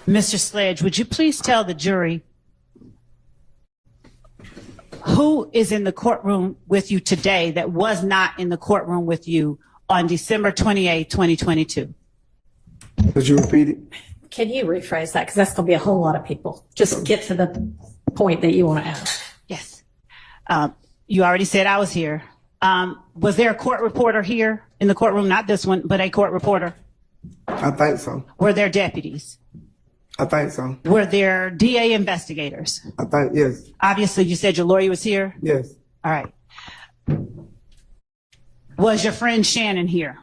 Mr. Sledge, would you please tell the jury who is in the courtroom with you today that was not in the courtroom with you on December 28, 2022? Could you repeat it? Can you rephrase that? Because that's going to be a whole lot of people. Just get to the point that you want to ask. Yes. You already said I was here. Was there a court reporter here in the courtroom? Not this one, but a court reporter? I think so. Were there deputies? I think so. Were there DA investigators? I think, yes. Obviously, you said your lawyer was here? Yes. All right. Was your friend Shannon here?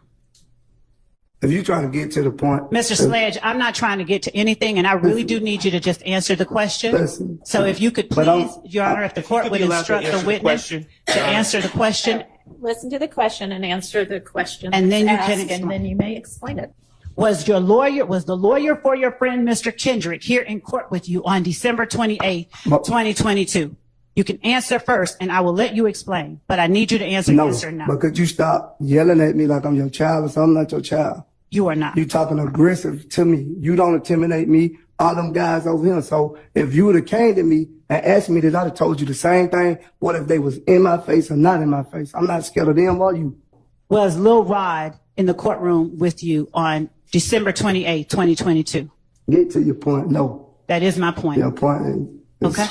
If you're trying to get to the point. Mr. Sledge, I'm not trying to get to anything, and I really do need you to just answer the question. Listen. So if you could please, Your Honor, if the court would instruct the witness to answer the question. Listen to the question and answer the question. And then you can ask, explain. and then you may explain it. Was the lawyer for your friend, Mr. Kendrick, here in court with you on December 28, 2022? You can answer first, and I will let you explain, but I need you to answer yes or no. But could you stop yelling at me like I'm your child or something? I'm not your child. You are not. You talking aggressive to me. You don't intimidate me. All them guys over here. So if you would have came to me and asked me that, I'd have told you the same thing. What if they was in my face or not in my face? I'm not scared of them or you. Was Lil Rod in the courtroom with you on December 28, 2022? Get to your point. No. That is my point. Your point is okay.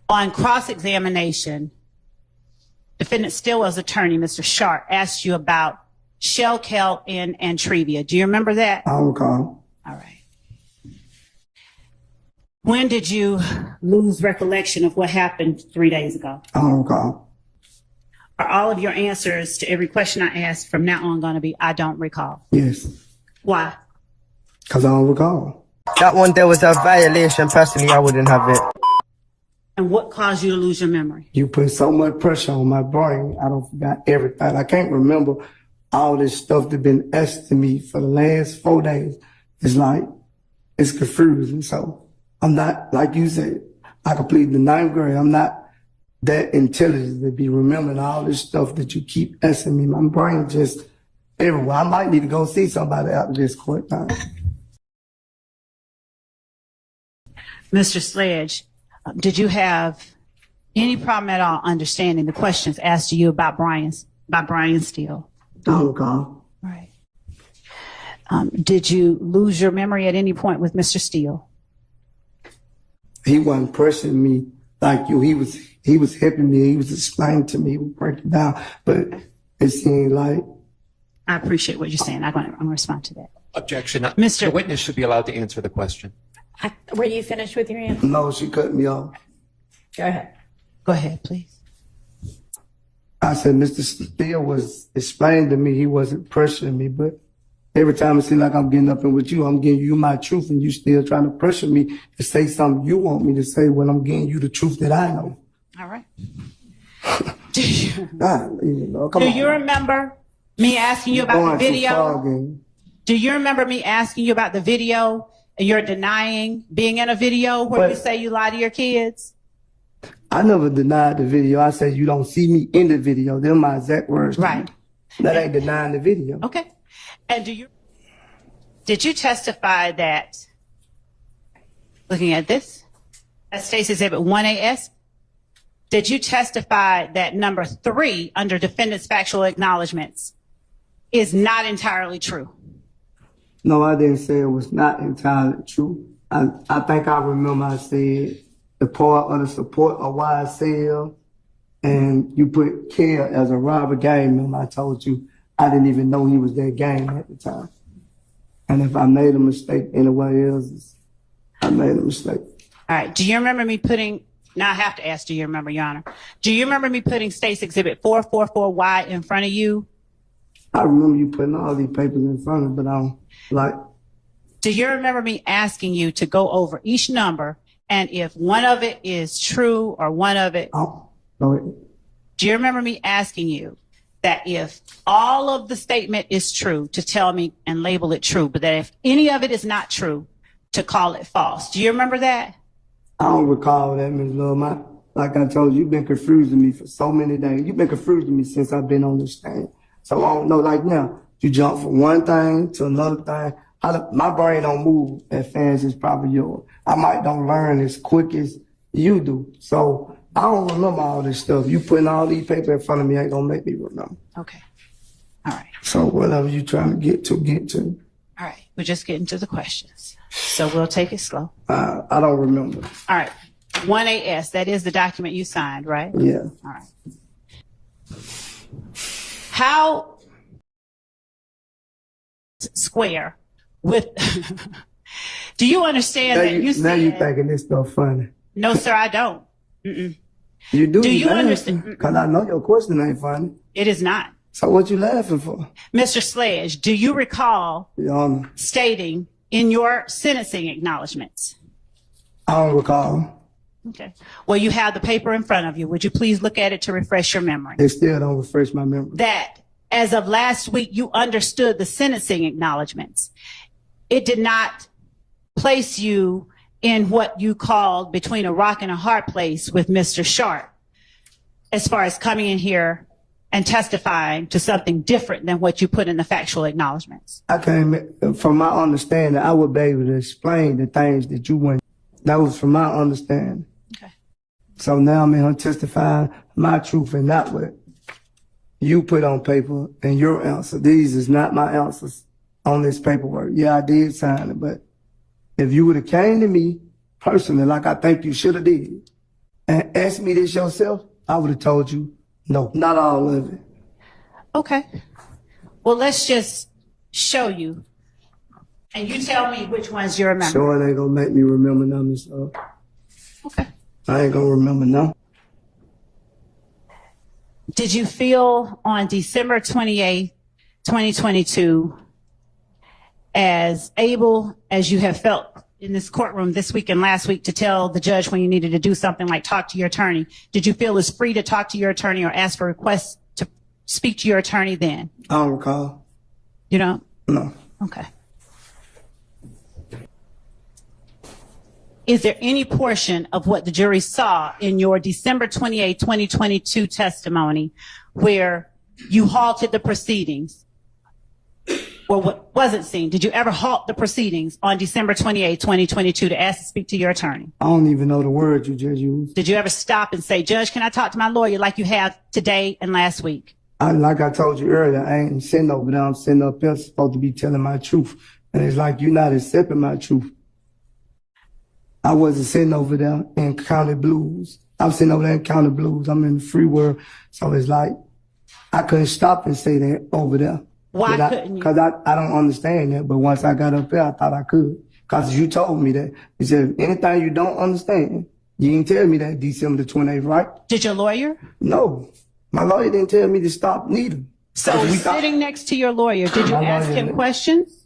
On cross-examination, Defendant Stillwell's attorney, Mr. Sharp, asked you about Shell, Kel, and Trevia. Do you remember that? I don't recall. All right. When did you lose recollection of what happened 3 days ago? I don't recall. Are all of your answers to every question I ask from now on going to be, I don't recall? Yes. Why? Because I don't recall. That one, there was a violation. Personally, I wouldn't have it. And what caused you to lose your memory? You put so much pressure on my brain, I don't forgot everything. I can't remember all this stuff that's been asked to me for the last 4 days. It's like, it's confusing. So I'm not, like you said, I completed the 9th grade. I'm not that intelligent to be remembering all this stuff that you keep asking me. My brain just everywhere. I might need to go see somebody after this court time. Mr. Sledge, did you have any problem at all understanding the questions asked to you about Brian Steele? I don't recall. Right. Did you lose your memory at any point with Mr. Steele? He wasn't pressuring me like you. He was helping me. He was explaining to me. He would break it down. But it seemed like. I appreciate what you're saying. I'm going to respond to that. Objection. Mr. The witness should be allowed to answer the question. Were you finished with your answer? No, she cut me off. Go ahead. Go ahead, please. I said, Mr. Steele was explaining to me he wasn't pressuring me, but every time it seems like I'm getting up in with you, I'm giving you my truth, and you still trying to pressure me to say something you want me to say when I'm giving you the truth that I know. All right. Do you, Come on. you remember me asking you about the video? Do you remember me asking you about the video and you're denying being in a video where you say you lie to your kids? I never denied the video. I said, you don't see me in the video. They're my exact words. Right. That ain't denying the video. Okay. And did you testify that, looking at this, that states exhibit 1AS, did you testify that number 3 under defendant's factual acknowledgments is not entirely true? No, I didn't say it was not entirely true. I think I remember I said the part of the support of YSL, and you put Care as a robber gang member. I told you I didn't even know he was that gang at the time. And if I made a mistake anywhere else, I made a mistake. All right. Do you remember me putting, now I have to ask, do you remember, Your Honor? Do you remember me putting State's Exhibit 444Y in front of you? I remember you putting all these papers in front of me, but I don't like. Do you remember me asking you to go over each number, and if one of it is true or one of it? Oh, go ahead. Do you remember me asking you that if all of the statement is true, to tell me and label it true, but that if any of it is not true, to call it false? Do you remember that? I don't recall that, Ms. Love. Like I told you, you've been confusing me for so many days. You've been confusing me since I've been on this stand. So I don't know, like now, you jump from one thing to another thing. My brain don't move as fast as probably yours. I might don't learn as quick as you do. So I don't remember all this stuff. You putting all these papers in front of me ain't gonna make me remember. Okay. All right. So whatever you trying to get to, get to. All right. We're just getting to the questions. So we'll take it slow. I don't remember. All right. 1AS, that is the document you signed, right? Yeah. All right. How square with, do you understand that you said, now you thinking this stuff funny. no, sir, I don't. Mm-mm. You do. Do you understand? Because I know your question ain't funny. It is not. So what you laughing for? Mr. Sledge, do you recall Your Honor, stating in your sentencing acknowledgments? I don't recall. Okay. Well, you have the paper in front of you. Would you please look at it to refresh your memory? It still don't refresh my memory. That as of last week, you understood the sentencing acknowledgments. It did not place you in what you called between a rock and a hard place with Mr. Sharp, as far as coming in here and testifying to something different than what you put in the factual acknowledgments. I can't, from my understanding, I would be able to explain the things that you went. That was from my understanding. Okay. So now I'm in here testifying my truth and not what you put on paper and your answer. These is not my answers on this paperwork. Yeah, I did sign it, but if you would have came to me personally, like I think you should have did, and asked me this yourself, I would have told you, no, not all of it. Okay. Well, let's just show you. And you tell me which ones you remember. Sure, it ain't gonna make me remember none of this stuff. Okay. I ain't gonna remember none. Did you feel on December 28th, 2022, as able as you have felt in this courtroom this week and last week to tell the judge when you needed to do something like talk to your attorney? Did you feel as free to talk to your attorney or ask for requests to speak to your attorney then? I don't recall. You don't? No. Okay. Is there any portion of what the jury saw in your December 28, 2022 testimony where you halted the proceedings or what wasn't seen? Did you ever halt the proceedings on December 28, 2022 to ask to speak to your attorney? I don't even know the word you just used. Did you ever stop and say, Judge, can I talk to my lawyer like you have today and last week? Like I told you earlier, I ain't sitting over there. I'm sitting up here supposed to be telling my truth. And it's like you're not accepting my truth. I wasn't sitting over there in County Blues. I'm sitting over there in County Blues. I'm in the free world. So it's like, I couldn't stop and say that over there. Why couldn't you? Because I don't understand that. But once I got up there, I thought I could. Because you told me that. You said, anything you don't understand, you didn't tell me that December the 28th, right? Did your lawyer? No. My lawyer didn't tell me to stop neither. So sitting next to your lawyer, did you ask him questions?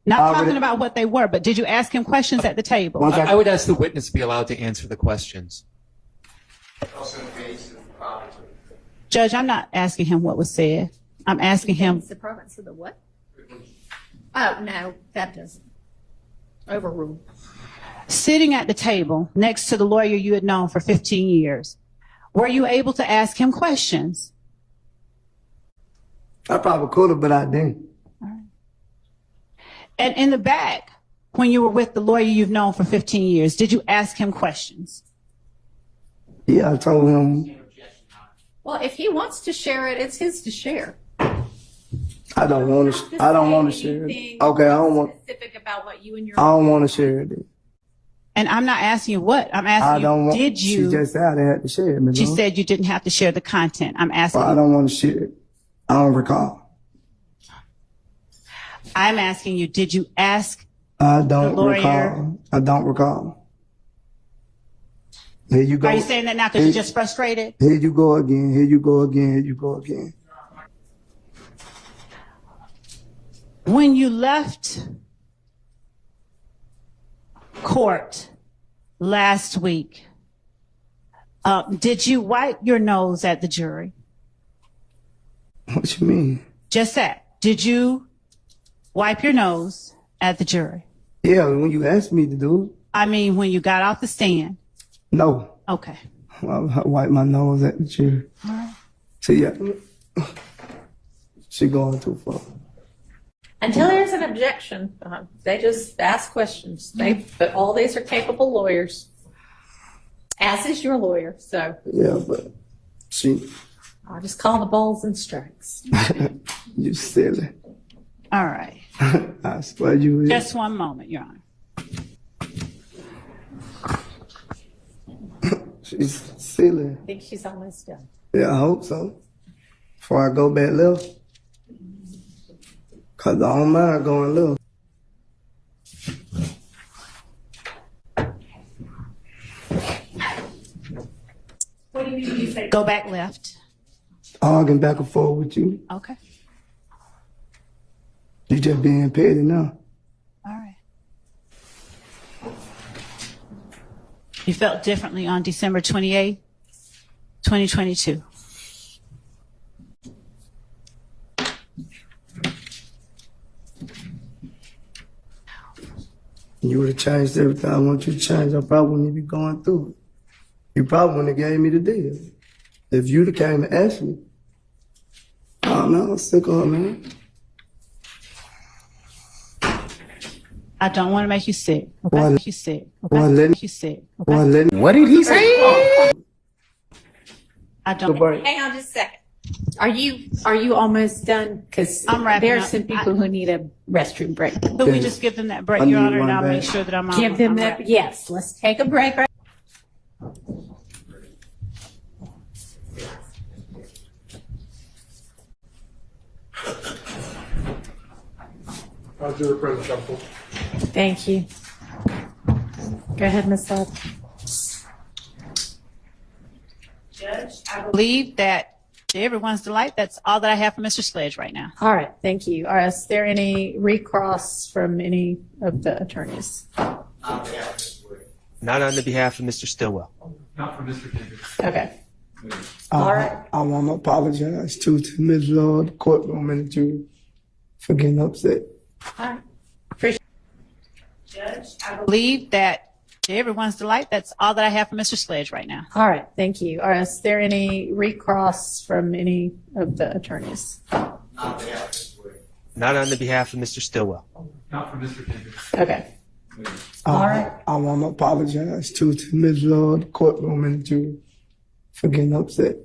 Not talking about what they were, but did you ask him questions at the table? I would ask the witness to be allowed to answer the questions. Judge, I'm not asking him what was said. I'm asking him. The province of the what? Oh, no, that doesn't. Overruled. Sitting at the table next to the lawyer you had known for 15 years, were you able to ask him questions? I probably could have, but I didn't. And in the back, when you were with the lawyer you've known for 15 years, did you ask him questions? Yeah, I told him. Well, if he wants to share it, it's his to share. I don't want to. I don't want to share it. Okay, I don't want. Specific about what you and your. I don't want to share it. And I'm not asking you what. I'm asking I don't you, want. did you? She just said I had to share it. Ms. She Long. said you didn't have to share the content. I'm asking Well, I you. don't want to share it. I don't recall. I'm asking you, did you ask I don't the lawyer? recall. I don't recall. Here you go. Are you saying that now because you're just frustrated? Here you go again. Here you go again. Here you go again. When you left court last week, did you wipe your nose at the jury? What you mean? Just that. Did you wipe your nose at the jury? Yeah, when you asked me to do it. I mean, when you got off the stand. No. Okay. I wipe my nose at the chair. All right. See, yeah. She going too far. Until there's an objection, they just ask questions. But all these are capable lawyers, as is your lawyer. So Yeah, but I'll just call the balls and strikes. you silly. All right. I swear you is. Just one moment, Your Honor. She's silly. I think she's almost done. Yeah, I hope so. Before I go back left. Cause I don't mind going left. What do you mean you say? Go back left. Arguing back and forth with you. Okay. You just being petty now. All right. You felt differently on December 28th, 2022. You would have changed everything I want you to change. I probably wouldn't even be going through it. You probably wouldn't have gave me the deal. If you'd have came and asked me. Oh no, I'm sick of it, man. I don't want to make you sick. Okay? Boy, Make you sick. Okay? boy, let me- Make you sick. Okay? Boy, let me. What did he say? I don't. Hang on just a second. Are you almost done? Because I'm wrapping there are up. some people who need a restroom break. Could we just give them that break, I Your need Honor, and one I'll make back. sure that I'm on. Give them I'm that. wrapping. Yes, let's take a break. Right. How's your present, counsel? Thank you. Go ahead, Ms. Sledge. Judge, I believe that to everyone's delight, that's all that I have for Mr. Sledge right now. All right, thank you. Is there any recross from any of the attorneys? Not on the behalf of Mr. Stillwell. Not for Mr. King. Okay. All right. I want to apologize to Ms. Lord, the courtroom, and the jury for getting upset. All right. Appreciate Judge, I believe that to everyone's delight, that's all that I have for Mr. Sledge right now. All right, thank you. Is there any recross from any of the attorneys? Not on the behalf of Mr. Stillwell. Not for Mr. King. Okay. All right. I want to apologize to Ms. Lord, the courtroom, and the jury for getting upset.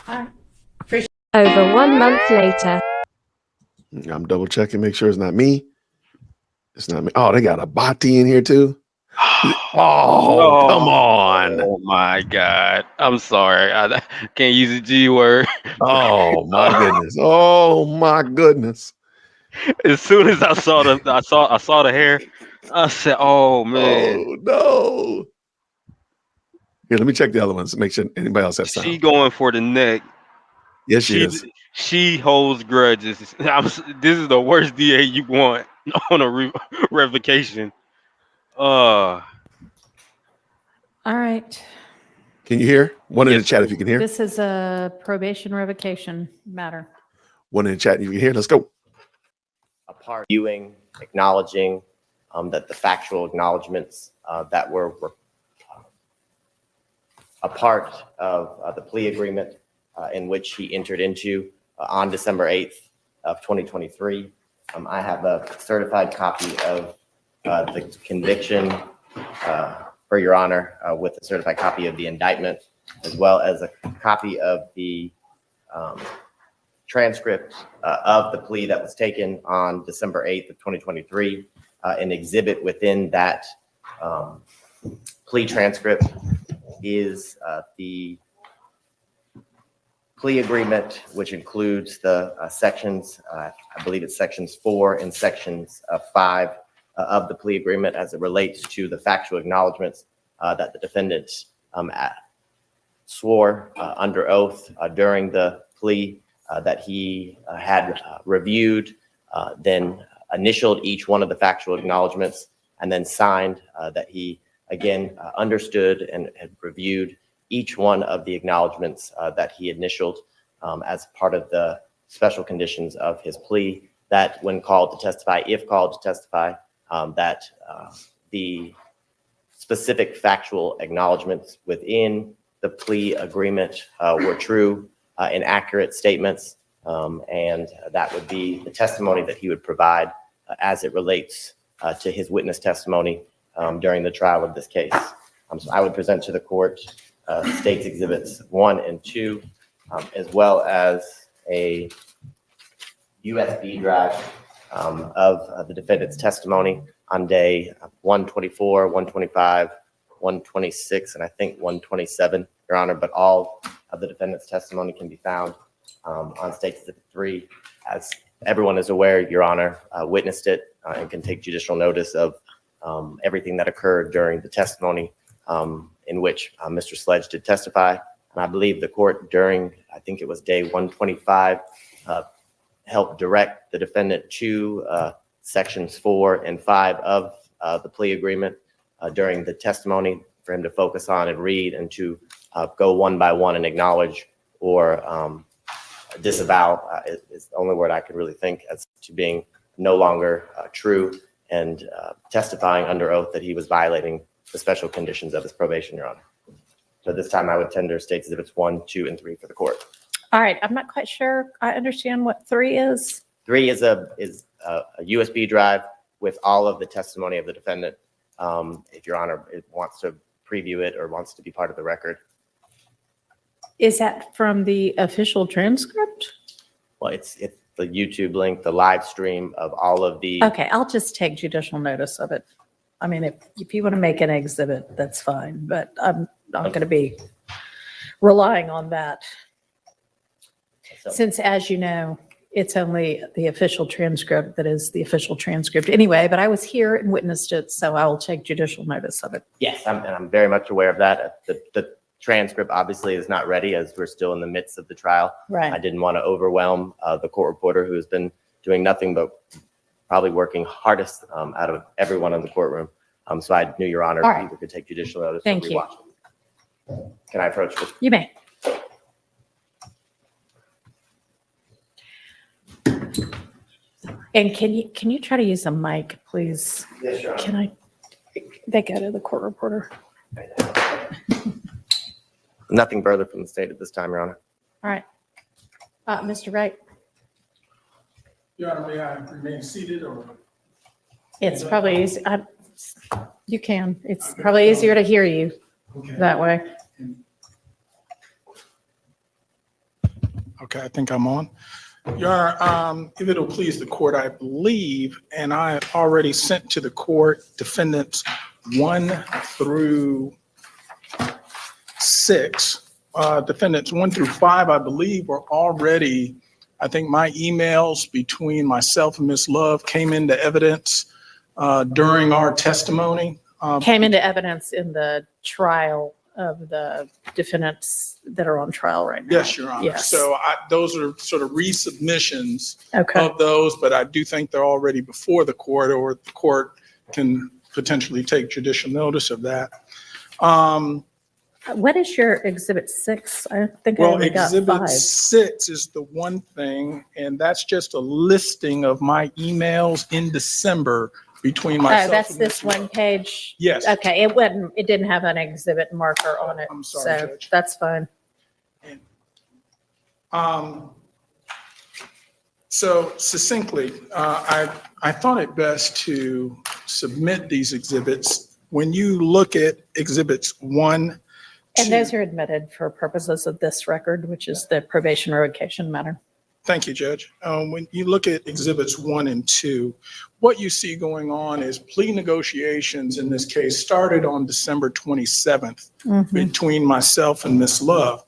All right. Appreciate Over 1 month later. I'm double checking, make sure it's not me. It's not me. Oh, they got a body in here too. Oh, come on. Oh my God. I'm sorry. I can't use the G word. Oh my goodness. Oh my goodness. As soon as I saw the hair, I said, "Oh man, Oh no." Here, let me check the other ones to make sure anybody else has she sound. going for the neck. Yes, she is. She holds grudges. This is the worst DA you want on a revocation. All right. Can you hear? One in the Yes. chat if you can hear. This is a probation revocation matter. One in the chat if you can hear. Let's go. A part viewing, acknowledging that the factual acknowledgments that were a part of the plea agreement in which he entered into on December 8th of 2023. I have a certified copy of the conviction for your honor with a certified copy of the indictment, as well as a copy of the transcript of the plea that was taken on December 8th of 2023. An exhibit within that plea transcript is the plea agreement, which includes the sections, I believe it's sections 4 and sections 5 of the plea agreement as it relates to the factual acknowledgments that the defendant swore under oath during the plea that he had reviewed, then initialed each one of the factual acknowledgments, and then signed that he, again, understood and had reviewed each one of the acknowledgments that he initialed as part of the special conditions of his plea, that when called to testify, if called to testify, that the specific factual acknowledgments within the plea agreement were true and accurate statements, and that would be the testimony that he would provide as it relates to his witness testimony during the trial of this case. So I would present to the court State's Exhibits 1 and 2, as well as a USB drive of the defendant's testimony on day 124, 125, 126, and I think 127, Your Honor, but all of the defendant's testimony can be found on State's Exhibit 3. As everyone is aware, Your Honor witnessed it and can take judicial notice of everything that occurred during the testimony in which Mr. Sledge did testify. And I believe the court during, I think it was day 125, helped direct the defendant to sections 4 and 5 of the plea agreement during the testimony for him to focus on and read and to go one by one and acknowledge or disavow is the only word I could really think as to being no longer true and testifying under oath that he was violating the special conditions of his probation, Your Honor. So this time I would tender State's Exhibits 1, 2, and 3 for the court. All right, I'm not quite sure I understand what 3 is. 3 is a USB drive with all of the testimony of the defendant. If Your Honor wants to preview it or wants to be part of the record. Is that from the official transcript? Well, it's the YouTube link, the live stream of all of the. Okay, I'll just take judicial notice of it. I mean, if you want to make an exhibit, that's fine, but I'm not going to be relying on that. So, Since, as you know, it's only the official transcript that is the official transcript anyway, but I was here and witnessed it, so I will take judicial notice of it. yes, I'm very much aware of that. The transcript obviously is not ready as we're still in the midst of the trial. I Right. didn't want to overwhelm the court reporter who has been doing nothing but probably working hardest out of everyone in the courtroom. So I knew Your Honor All right. either could take judicial notice. or Thank you. rewatch it. Can I approach this? You may. And can you try to use a mic, please? Yes, Your Honor. Can they go to the court reporter? Nothing further from the state at this time, Your Honor. All right. Mr. Wright, Your Honor, may I remain seated or? it's probably easy. You can. It's probably easier to hear you Okay. that way. Okay, I think I'm on. Your Honor, if it'll please the court, I believe, and I already sent to the court defendants 1 through 6. Defendants 1 through 5, I believe, were already, I think my emails between myself and Ms. Love came into evidence during our testimony. Came into evidence in the trial of the defendants that are on trial right now. Yes, Your Honor. Yes. So those are sort of resubmissions Okay. of those, but I do think they're already before the court, or the court can potentially take judicial notice of that. What is your exhibit 6? I think I Well, only got 5. Exhibit 6 is the one thing, and that's just a listing of my emails in December between Oh, myself that's and this Ms. one page? Yes. Okay, it didn't have an exhibit marker on it. I'm sorry, So Judge. that's fine. So succinctly, I thought it best to submit these exhibits. When you look at exhibits 1, And 2 those are admitted for purposes of this record, which is the probation revocation matter. Thank you, Judge. When you look at exhibits 1 and 2, what you see going on is plea negotiations in this case started on December 27th between myself and Ms. Love.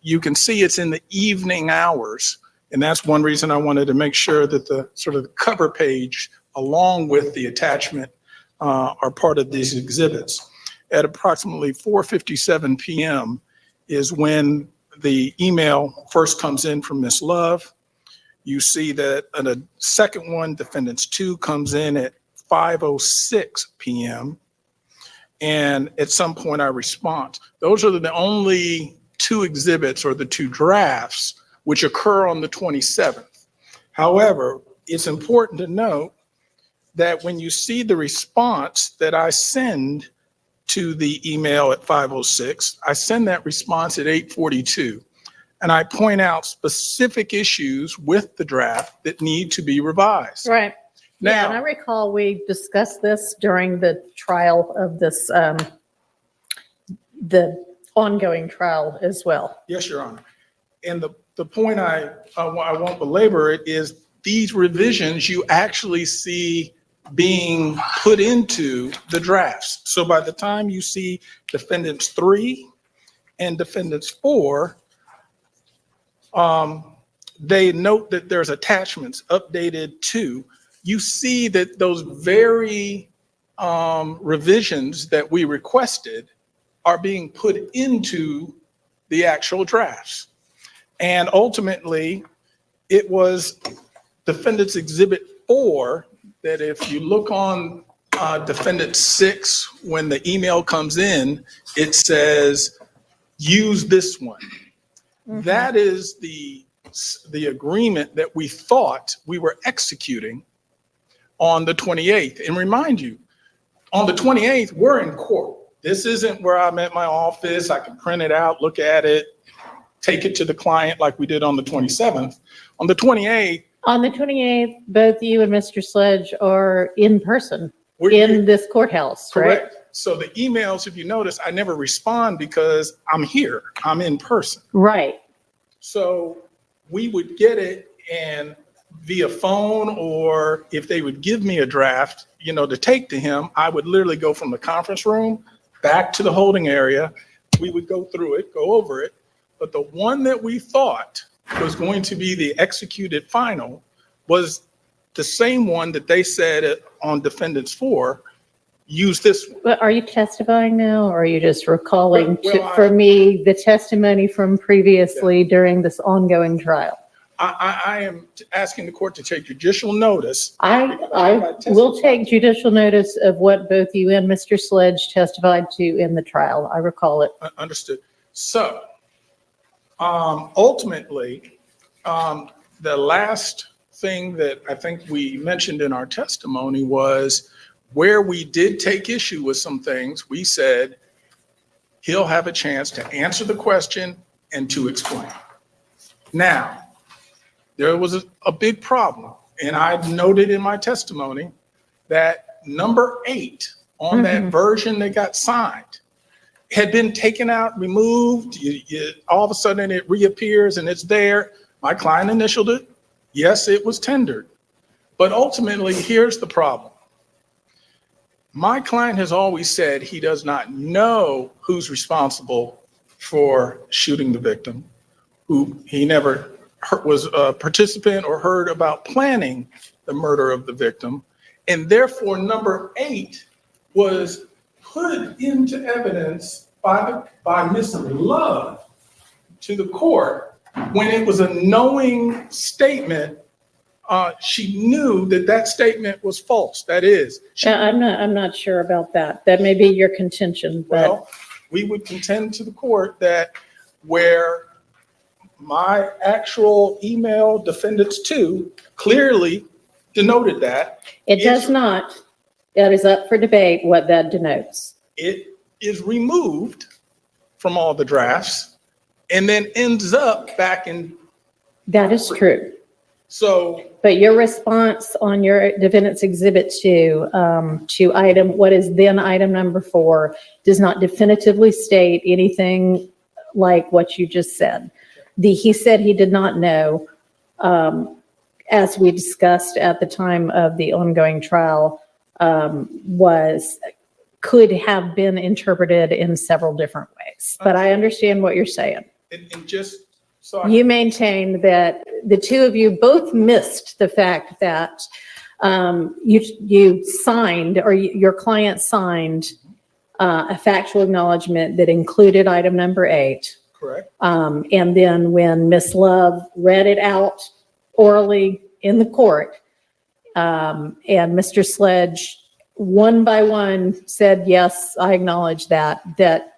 You can see it's in the evening hours, and that's one reason I wanted to make sure that the sort of the cover page along with the attachment are part of these exhibits. At approximately 4:57 p.m. is when the email first comes in from Ms. Love. You see that a second one, defendants 2, comes in at 5:06 p.m. And at some point I respond. Those are the only 2 exhibits or the 2 drafts which occur on the 27th. However, it's important to note that when you see the response that I send to the email at 5:06, I send that response at 8:42. And I point out specific issues with the draft that need to be revised. Right. Yeah, and I Now, recall we discussed this during the trial of this, the ongoing trial as well. yes, Your Honor. And the point I won't belabor it is these revisions you actually see being put into the drafts. So by the time you see Defendants 3 and Defendants 4, they note that there's attachments updated to. You see that those very revisions that we requested are being put into the actual drafts. And ultimately, it was Defendant's Exhibit 4 that if you look on Defendant 6, when the email comes in, it says, use this one. That is the agreement that we thought we were executing on the 28th. And remind you, on the 28th, we're in court. This isn't where I'm at my office. I can print it out, look at it, take it to the client like we did on the 27th. On the 28th. On the 28th, both you and Mr. Sledge are in person We're in this courthouse, right? correct. So the emails, if you notice, I never respond because I'm here. I'm in person. Right. So we would get it and via phone, or if they would give me a draft, to take to him, I would literally go from the conference room back to the holding area. We would go through it, go over it. But the one that we thought was going to be the executed final was the same one that they said on Defendants 4, use this one. But are you testifying now, or are you just recalling Well, for me the testimony from previously during this ongoing trial? I am asking the court to take judicial notice. I will take judicial notice of what both you and Mr. Sledge testified to in the trial. I recall it. Understood. So ultimately, the last thing that I think we mentioned in our testimony was where we did take issue with some things. We said he'll have a chance to answer the question and to explain. Now, there was a big problem, and I noted in my testimony that number 8 on that version that got signed had been taken out, removed. All of a sudden it reappears and it's there. My client initialed it. Yes, it was tendered. But ultimately, here's the problem. My client has always said he does not know who's responsible for shooting the victim, who he never was a participant or heard about planning the murder of the victim. And therefore, number 8 was put into evidence by Ms. Love to the court when it was a knowing statement. She knew that statement was false. That is, I'm not sure about that. That may be your contention, but well, we would contend to the court that where my actual email Defendants 2 clearly denoted that. it does not. That is up for debate what that denotes. It is removed from all the drafts and then ends up back in. That is true. So, But your response on your Defendant's Exhibit 2 to what is then item number 4 does not definitively state anything like what you just said. He said he did not know, as we discussed at the time of the ongoing trial, could have been interpreted in several different ways. But I understand what you're saying. and just so You maintain that the two of you both missed the fact that you signed, or your client signed a factual acknowledgement that included item number 8. correct. And then when Ms. Love read it out orally in the court, and Mr. Sledge, one by one, said, yes, I acknowledge that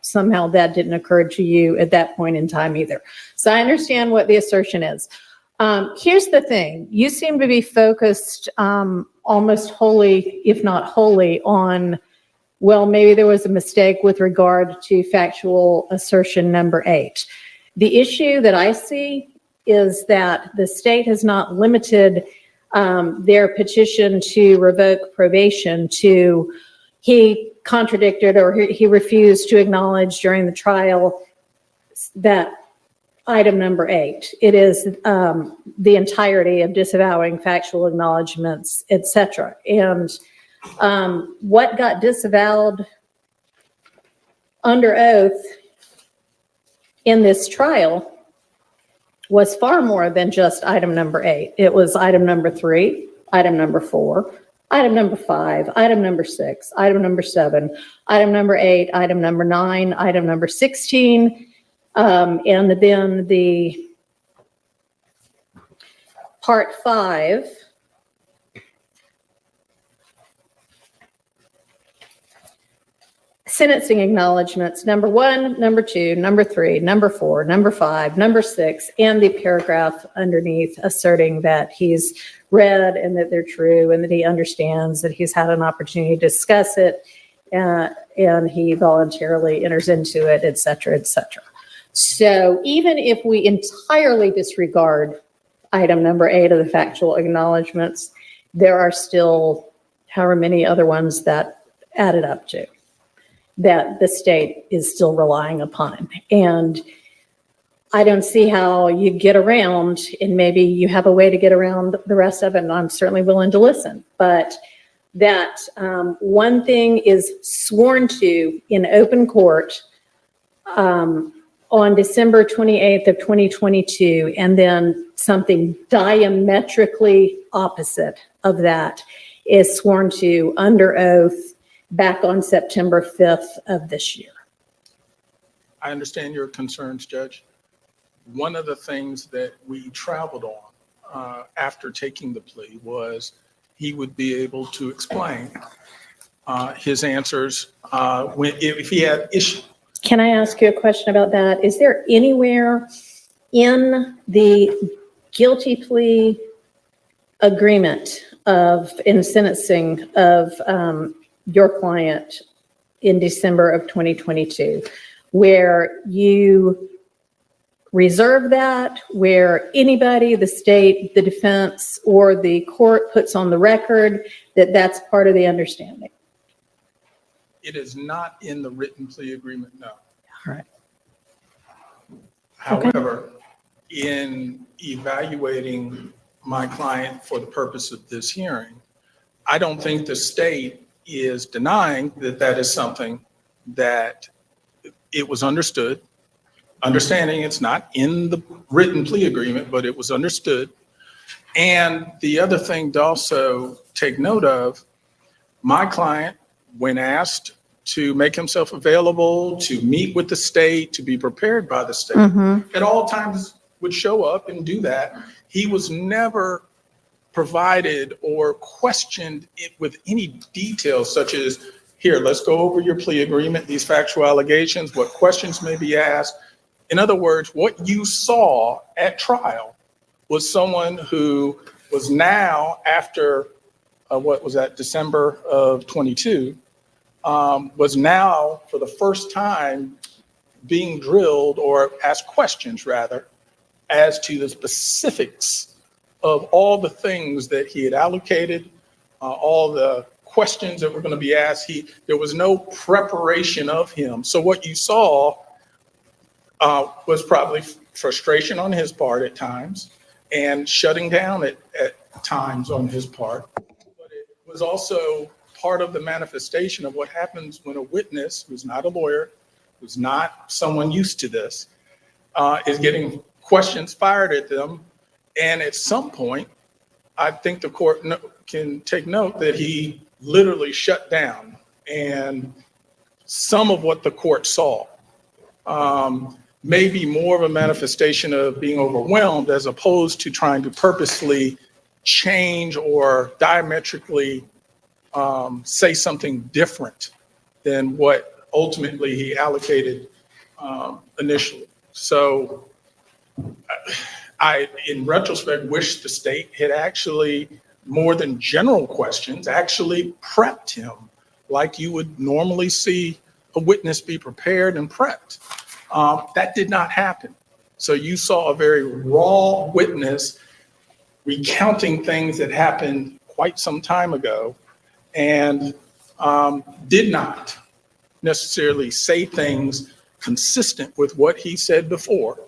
somehow that didn't occur to you at that point in time either. So I understand what the assertion is. Here's the thing. You seem to be focused almost wholly, if not wholly, on, well, maybe there was a mistake with regard to factual assertion number 8. The issue that I see is that the state has not limited their petition to revoke probation he contradicted or he refused to acknowledge during the trial that item number 8. It is the entirety of disavowing factual acknowledgments, etc. And what got disavowed under oath in this trial was far more than just item number 8. It was item number 3, item number 4, item number 5, item number 6, item number 7, item number 8, item number 9, item number 16, and then the part 5, sentencing acknowledgments, number 1, number 2, number 3, number 4, number 5, number 6, and the paragraph underneath asserting that he's read and that they're true and that he understands that he's had an opportunity to discuss it and he voluntarily enters into it, et cetera, et cetera. So even if we entirely disregard item number 8 of the factual acknowledgments, there are still however many other ones that added up to that the state is still relying upon. And I don't see how you get around, and maybe you have a way to get around the rest of it, and I'm certainly willing to listen, but that one thing is sworn to in open court on December 28th of 2022, and then something diametrically opposite of that is sworn to under oath back on September 5th of this year. I understand your concerns, Judge. One of the things that we traveled on after taking the plea was he would be able to explain his answers if he had issues. Can I ask you a question about that? Is there anywhere in the guilty plea agreement in sentencing of your client in December of 2022 where you reserve that, where anybody, the state, the defense, or the court puts on the record that that's part of the understanding? It is not in the written plea agreement, no. All right. However, in evaluating my client for the purpose of this hearing, I don't think the state is denying that that is something that it was understood, understanding it's not in the written plea agreement, but it was understood. And the other thing to also take note of, my client, when asked to make himself available, to meet with the state, to be prepared by the state, at all times would show up and do that. He was never provided or questioned it with any details such as, here, let's go over your plea agreement, these factual allegations, what questions may be asked. In other words, what you saw at trial was someone who was now, after what was that, December of 22, was now for the first time being drilled or asked questions rather as to the specifics of all the things that he had allocated, all the questions that were going to be asked. There was no preparation of him. So what you saw was probably frustration on his part at times and shutting down at times on his part. But it was also part of the manifestation of what happens when a witness who's not a lawyer, who's not someone used to this, is getting questions fired at them. And at some point, I think the court can take note that he literally shut down. And some of what the court saw may be more of a manifestation of being overwhelmed as opposed to trying to purposely change or diametrically say something different than what ultimately he allocated initially. So I, in retrospect, wish the state had actually, more than general questions, actually prepped him like you would normally see a witness be prepared and prepped. That did not happen. So you saw a very raw witness recounting things that happened quite some time ago and did not necessarily say things consistent with what he said before.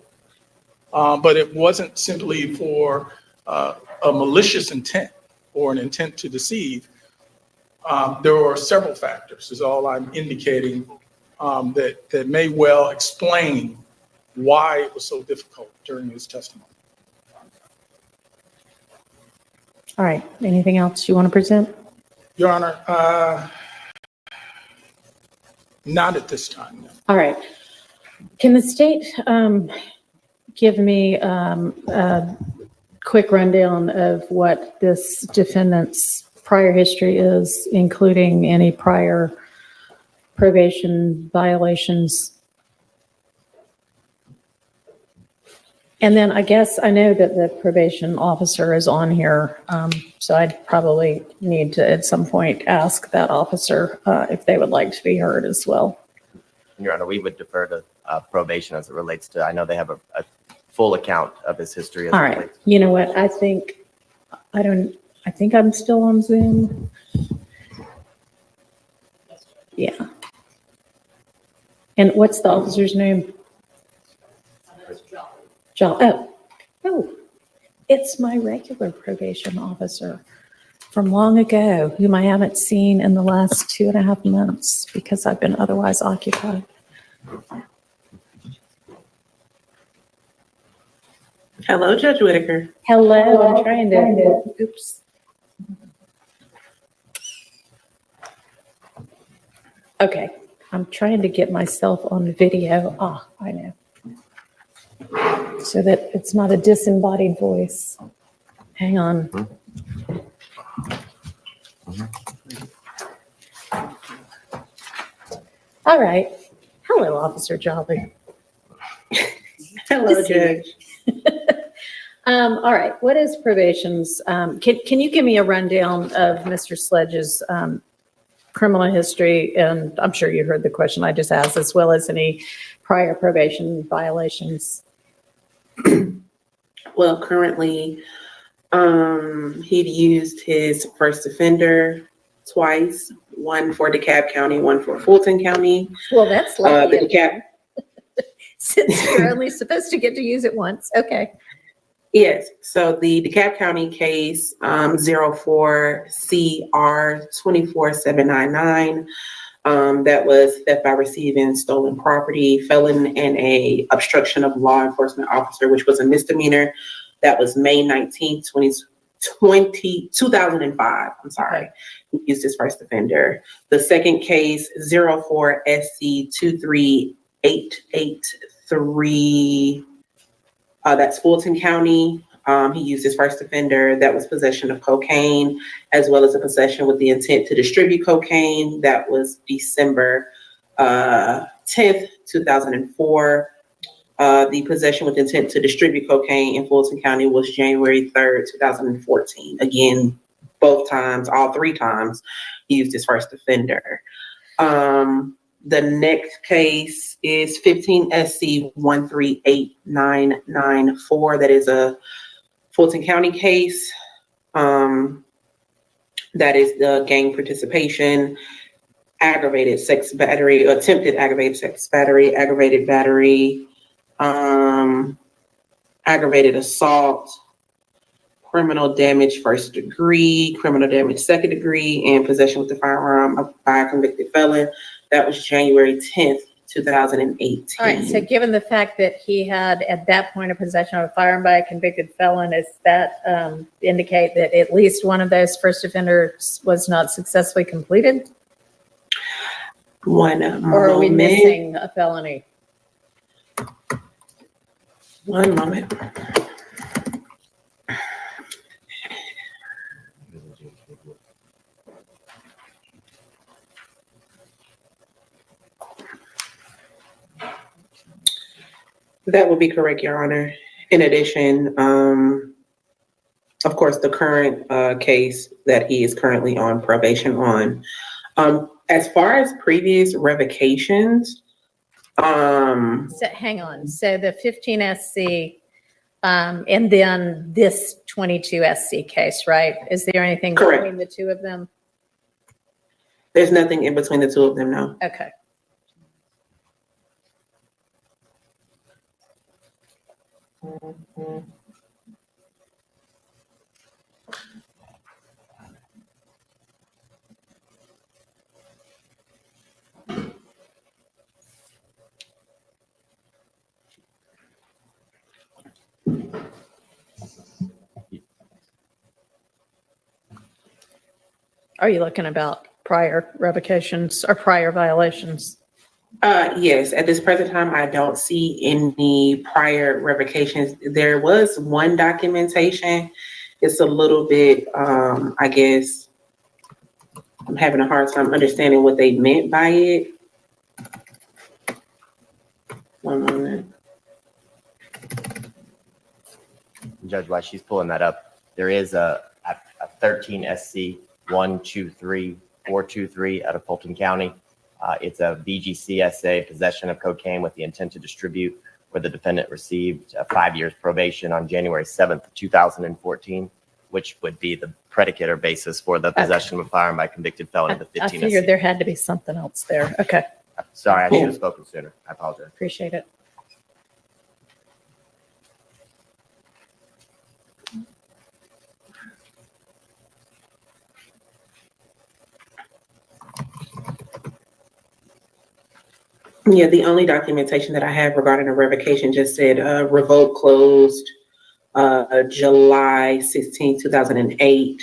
But it wasn't simply for a malicious intent or an intent to deceive. There were several factors, is all I'm indicating, that may well explain why it was so difficult during his testimony. All right. Anything else you want to present? Your Honor, not at this time. No. All right. Can the state give me a quick rundown of what this defendant's prior history is, including any prior probation violations? And then I guess I know that the probation officer is on here, so I'd probably need to at some point ask that officer if they would like to be heard as well. Your Honor, we would defer to probation as it relates to, I know they have a full account of his history. As All it right. relates. You know what? I think I'm still on Zoom. Yeah. And what's the officer's name? John. Oh, it's my regular probation officer from long ago, whom I haven't seen in the last 2.5 months because I've been otherwise occupied. Hello, Judge Whitaker. Hello, I'm trying to, oops. Okay, I'm trying to get myself on video. Ah, I know. So that it's not a disembodied voice. Hang on. All right. Hello, Officer Jolly. Hello, Judge. All right. What is probation's? Can you give me a rundown of Mr. Sledge's criminal history? And I'm sure you heard the question I just asked, as well as any prior probation violations. Well, currently, he'd used his first offender twice, one for DeKalb County, one for Fulton County. Well, that's lucky. The DeKalb, Since you're only supposed to get to use it once. Okay. yes, so the DeKalb County case, 04CR24799, that was theft by receiving stolen property, felon, and a obstruction of law enforcement officer, which was a misdemeanor. That was May 19th, 2005. I'm sorry. Okay. He used his first offender. The second case, 04SC23883, that's Fulton County. He used his first offender. That was possession of cocaine, as well as a possession with the intent to distribute cocaine. That was December 10th, 2004. The possession with intent to distribute cocaine in Fulton County was January 3rd, 2014. Again, both times, all 3 times, he used his first offender. The next case is 15 SC 138994. That is a Fulton County case. That is the gang participation, aggravated sex battery, attempted aggravated sex battery, aggravated battery, aggravated assault, criminal damage first degree, criminal damage second degree, and possession with the firearm by a convicted felon. That was January 10th, 2018. All right. So given the fact that he had at that point a possession of a firearm by a convicted felon, does that indicate that at least one of those first offenders was not successfully completed? One Or are we missing a felony? One moment. That would be correct, Your Honor. In addition, of course, the current case that he is currently on probation on. As far as previous revocations, So hang on. So the 15 SC And then this 22 SC case, right? Is there anything Correct. between the two of them? There's nothing in between the two of them, no. Okay. Are you looking about prior revocations or prior violations? Yes, at this present time, I don't see any prior revocations. There was one documentation. It's a little bit, I guess, I'm having a hard time understanding what they meant by it. One moment. Judge, while she's pulling that up, there is a 13 SC 123423 out of Fulton County. It's a VGCSA, possession of cocaine with the intent to distribute, where the defendant received 5 years probation on January 7th, 2014, which would be the predicate or basis for the possession of a firearm by a convicted felon of the I 15 figured SC. there had to be something else there. Okay, Sorry, I should have spoken sooner. I apologize. appreciate it. Yeah, the only documentation that I have regarding a revocation just said, revoke closed, July 16, 2008.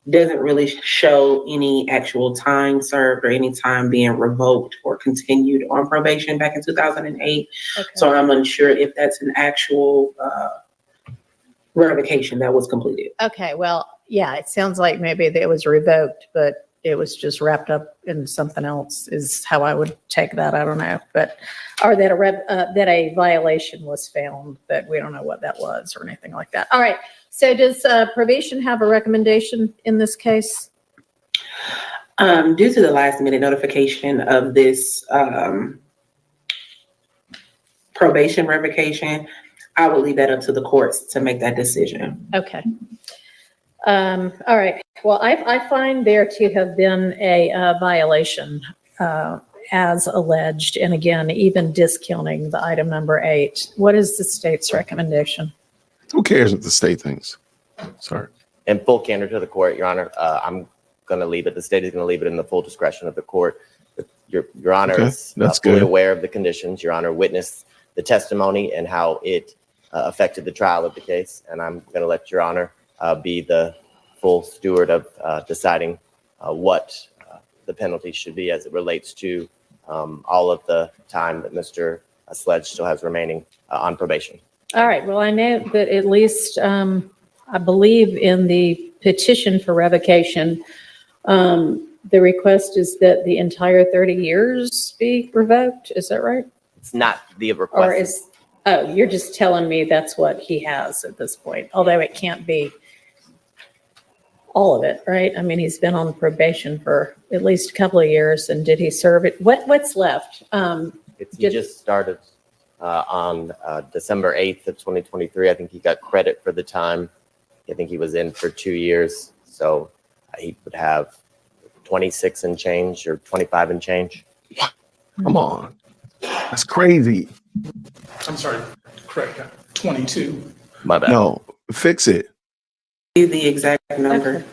Doesn't really show any actual time served or any time being revoked or continued on probation back in 2008. Okay. So I'm unsure if that's an actual, revocation that was completed. Okay, well, yeah, it sounds like maybe it was revoked, but it was just wrapped up in something else is how I would take that. I don't know, but, or that that a violation was found, but we don't know what that was or anything like that. All right. So does probation have a recommendation in this case? Due to the last minute notification of this, probation revocation, I will leave that up to the courts to make that decision. Okay. All right. Well, I find there to have been a violation as alleged. And again, even discounting the item number 8. What is the state's recommendation? Who cares what the state thinks? Sorry. In full candor to the court, Your Honor, I'm going to leave it. The state is going to leave it in the full discretion of the court. Your Honor Okay, is that's fully good. aware of the conditions. Your Honor witnessed the testimony and how it affected the trial of the case. And I'm going to let Your Honor be the full steward of deciding what the penalty should be as it relates to all of the time that Mr. Sledge still has remaining on probation. All right. Well, I know that at least I believe in the petition for revocation, the request is that the entire 30 years be revoked. Is that right? It's not the Or request. is, oh, you're just telling me that's what he has at this point, although it can't be all of it, right? I mean, he's been on probation for at least a couple of years, and did he serve it? What's left? He just started on December 8th of 2023. I think he got credit for the time. I think he was in for 2 years. So he would have 26 and change or 25 and change. Come on. That's crazy. I'm sorry, correct, 22. My bad. No, fix it. The exact number.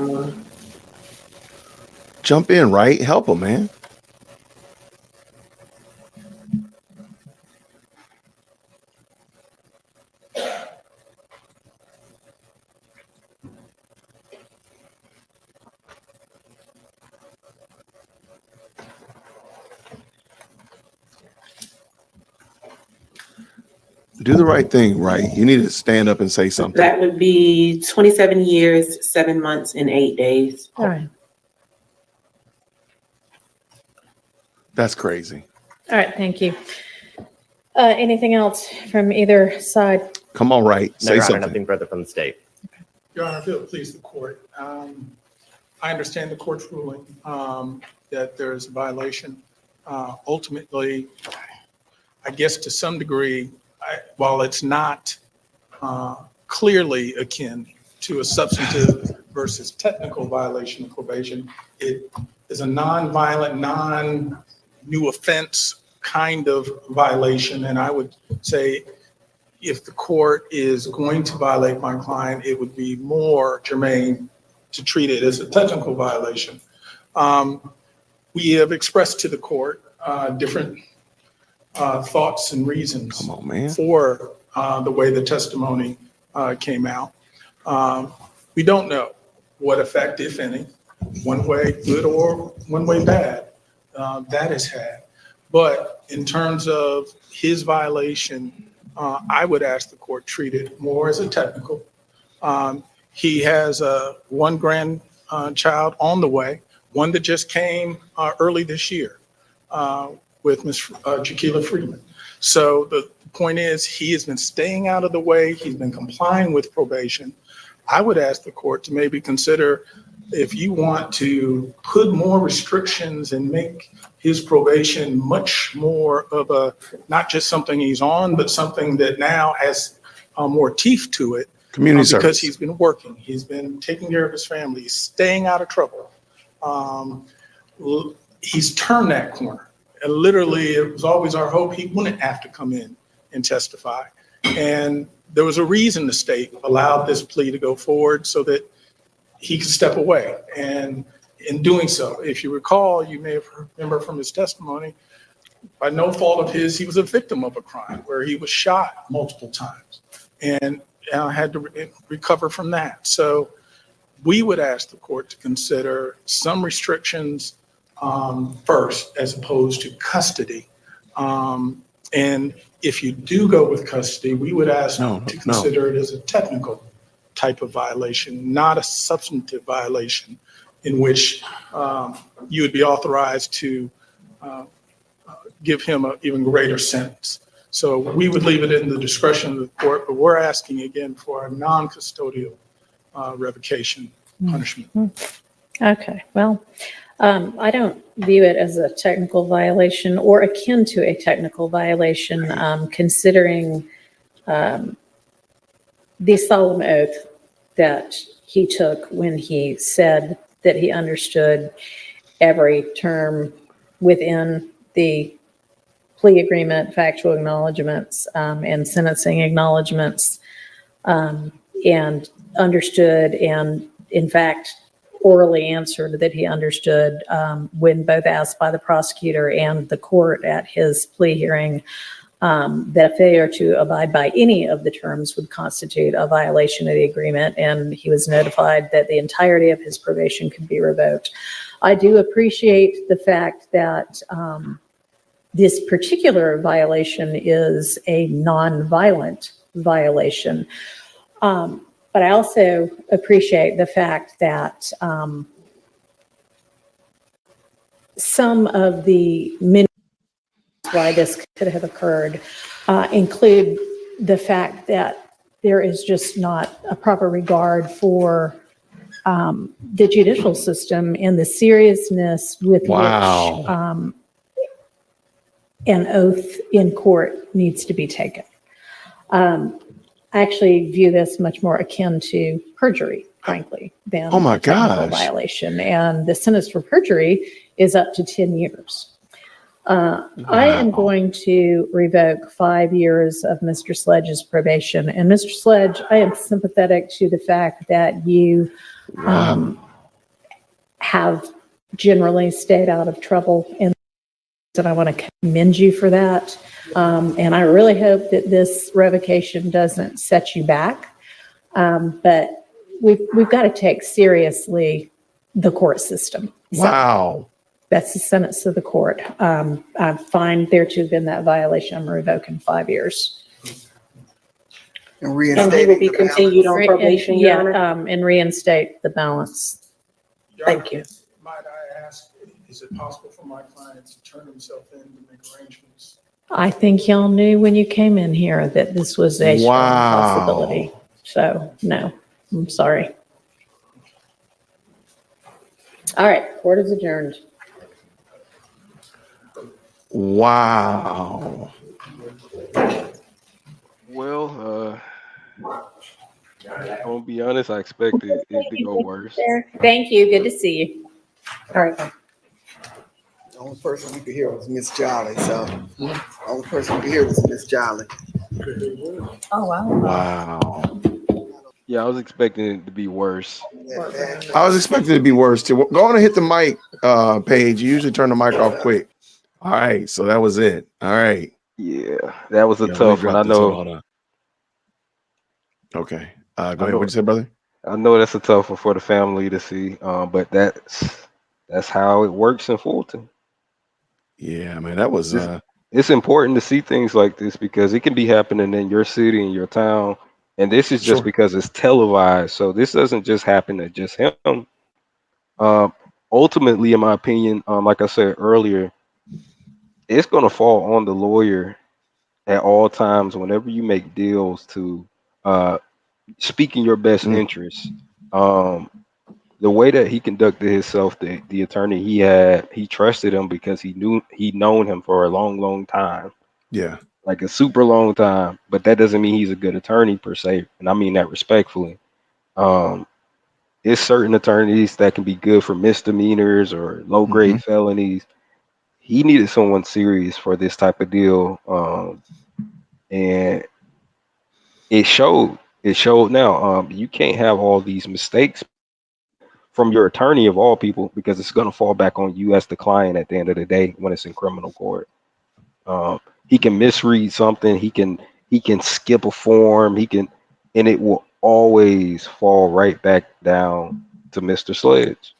Jump in, right? Help him, man. Do the right thing, right? You need to stand up and say something. That would be 27 years, 7 months, and 8 days. All right. That's crazy. All right. Thank you. Anything else from either side? Come on, right? No, Say Your Honor, something. nothing further from the state. Your Honor, if it'll please the court. I understand the court's ruling that there's a violation. Ultimately, I guess to some degree, while it's not clearly akin to a substantive versus technical violation of probation. It is a non-violent, non-new offense kind of violation. And I would say if the court is going to violate my client, it would be more germane to treat it as a technical violation. We have expressed to the court different thoughts and reasons for the way the testimony came out. We don't know what effect, if any, one way good or one way bad, that has had. But in terms of his violation, I would ask the court treat it more as a technical. He has one grandchild on the way, one that just came early this year with Ms. Jaquila Freeman. So the point is, he has been staying out of the way. He's been complying with probation. I would ask the court to maybe consider if you want to put more restrictions and make his probation much more of a, not just something he's on, but something that now has more teeth to it. Community because service. he's been working, he's been taking care of his family, he's staying out of trouble. He's turned that corner. And literally, it was always our hope he wouldn't have to come in and testify. And there was a reason the state allowed this plea to go forward so that he could step away. And in doing so, if you recall, you may have remember from his testimony, by no fault of his, he was a victim of a crime where he was shot multiple times and had to recover from that. So we would ask the court to consider some restrictions first, as opposed to custody. And if you do go with custody, we would ask to consider it as a technical type of violation, not a substantive violation in which you would be authorized to give him an even greater sentence. So we would leave it in the discretion of the court, but we're asking again for a non-custodial revocation punishment. Okay, well, I don't view it as a technical violation or akin to a technical violation, considering the solemn oath that he took when he said that he understood every term within the plea agreement, factual acknowledgments, and sentencing acknowledgments, and understood and, in fact, orally answered that he understood when both asked by the prosecutor and the court at his plea hearing that failure to abide by any of the terms would constitute a violation of the agreement, and he was notified that the entirety of his probation could be revoked. I do appreciate the fact that this particular violation is a non-violent violation. But I also appreciate the fact that some of the many why this could have occurred include the fact that there is just not a proper regard for the judicial system and the seriousness with which an oath in court needs to be taken. I actually view this much more akin to perjury, frankly, than a technical violation. And the sentence for perjury is up to 10 years. I am going to revoke 5 years of Mr. Sledge's probation. And Mr. Sledge, I am sympathetic to the fact that you have generally stayed out of trouble, and I want to commend you for that. And I really hope that this revocation doesn't set you back. But we've got to take seriously the court system. So that's the sentence of the court. I find there to have been that violation. I'm revoking 5 years. And he will be continued on probation, Your Honor? And reinstate the balance. Thank you. Might I ask, is it possible for my client to turn himself in to make arrangements? I think y'all knew when you came in here that this was a strong possibility. So, no, I'm sorry. All right, court is adjourned. Wow. Well, I'm gonna be honest, I expected it to go worse. Thank you. Good to see you. All right. The only person we could hear was Miss Jolly. So the only person we could hear was Miss Jolly. Oh, wow. Wow. Yeah, I was expecting it to be worse. I was expecting it to be worse too. Go on and hit the mic, Paige. You usually turn the mic off quick. All right, so that was it. All right. Yeah, that was a Yeah, let me tough one. drop I this. Hold know. on. Okay. Go I ahead. know. What'd you say, brother? I know that's a tough one for the family to see. But that's how it works in Fulton. Yeah, man, that was It's important to see things like this because it can be happening in your city, in your town, and this is just sure. because it's televised. So this doesn't just happen to just him. Um, Ultimately, in my opinion, like I said earlier, it's going to fall on the lawyer at all times whenever you make deals to uh, speak in your best Mm, interest. Um, the way that he conducted himself, the attorney he had, he trusted him because he'd known him for a long, long time, yeah. like a super long time. But that doesn't mean he's a good attorney per se, and I mean that respectfully. Um, it's certain attorneys that can be good for misdemeanors or low Hmm. grade felonies. He needed someone serious for this type of deal, and it showed. It showed now. You can't have all these mistakes from your attorney of all people because it's going to fall back on you as the client at the end of the day when it's in criminal court. He can misread something. He can skip a form. And it will always fall right back down to Mr. Sledge.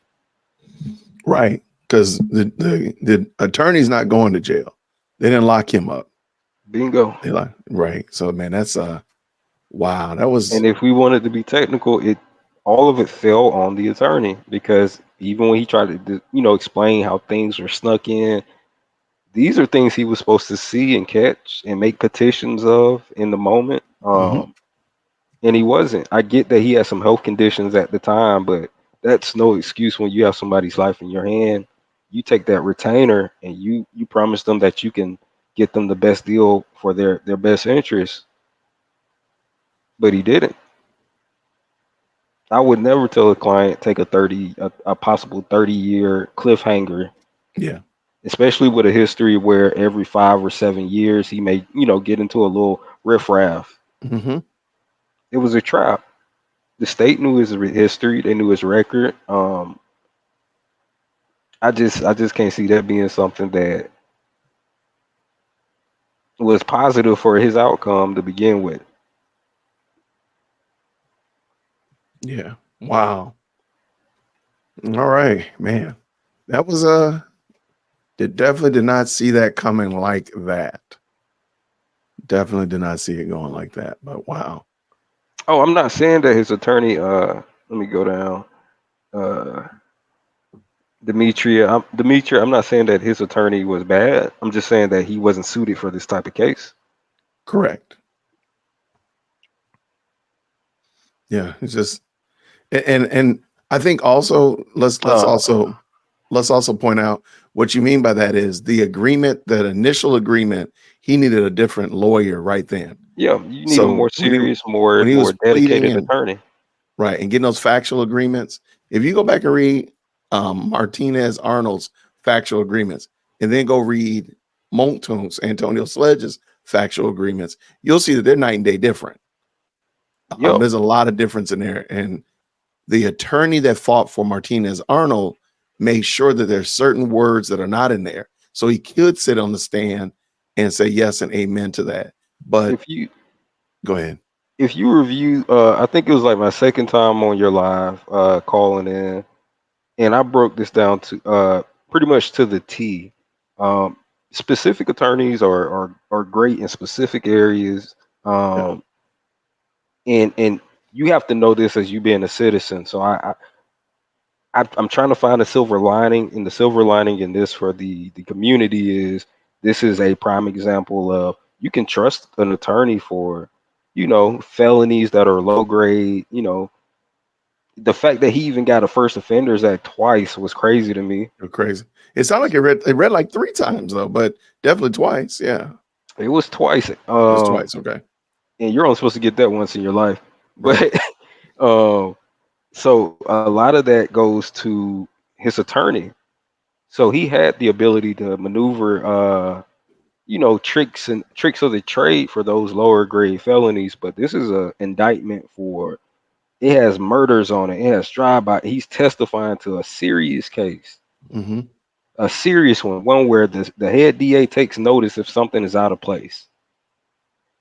Right. Because the attorney's not going to jail. They didn't lock him up. Bingo. Right. So man, that's wow. That was And if we wanted to be technical, all of it fell on the attorney because even when he tried to, explain how things were snuck in, these are things he was supposed to see and catch and make petitions of in the moment. mhm. And he wasn't. I get that he had some health conditions at the time, but that's no excuse when you have somebody's life in your hand. You take that retainer and you promise them that you can get them the best deal for their best interest, but he didn't. I would never tell a client take a possible 30-year cliffhanger, Yeah. especially with a history where every 5 or 7 years he may, get into a little riffraff. Hmm. It was a trap. The state knew his history, they knew his record. I just can't see that being something that was positive for his outcome to begin with. Yeah. Wow. All right, man. That was definitely did not see that coming like that. Definitely did not see it going like that. But wow. Oh, I'm not saying that his attorney. Let me go down. Uh, Demetria. I'm not saying that his attorney was bad. I'm just saying that he wasn't suited for this type of case. Correct. Yeah. It's just and I think also let's Uh, also point out what you mean by that is the agreement, that initial agreement, he needed a different lawyer right then. yeah, you need a So more serious, more when he was more pleading dedicated and attorney. right and getting those factual agreements, if you go back and read Martinez Arnold's factual agreements and then go read Mounk Tounk's Antonio Sledge's factual agreements, you'll see that they're night and day different. Yep. There's a lot of difference in there, and the attorney that fought for Martinez Arnold made sure that there's certain words that are not in there. So he could sit on the stand and say yes and amen to that. But If you go ahead. if you review, I think it was like my second time on your live calling in, and I broke this down to pretty much to the T. Um, Specific attorneys are great in specific areas, Yeah. and you have to know this as you being a citizen. So I'm trying to find a silver lining, and the silver lining in this for the community is this is a prime example of you can trust an attorney for, felonies that are low grade. The fact that he even got a first offenders act twice was crazy to me. You're crazy. It sounded like it read like 3 times though, but definitely twice. Yeah. It was twice, Just twice. Okay. and you're only supposed to get that once in your life. Right. But so a lot of that goes to his attorney. So he had the ability to maneuver, tricks of the trade for those lower grade felonies. But this is a indictment for, it has murders on it. It has drive-by. He's testifying to a serious case, Mm-hmm. a serious one where the head DA takes notice if something is out of place.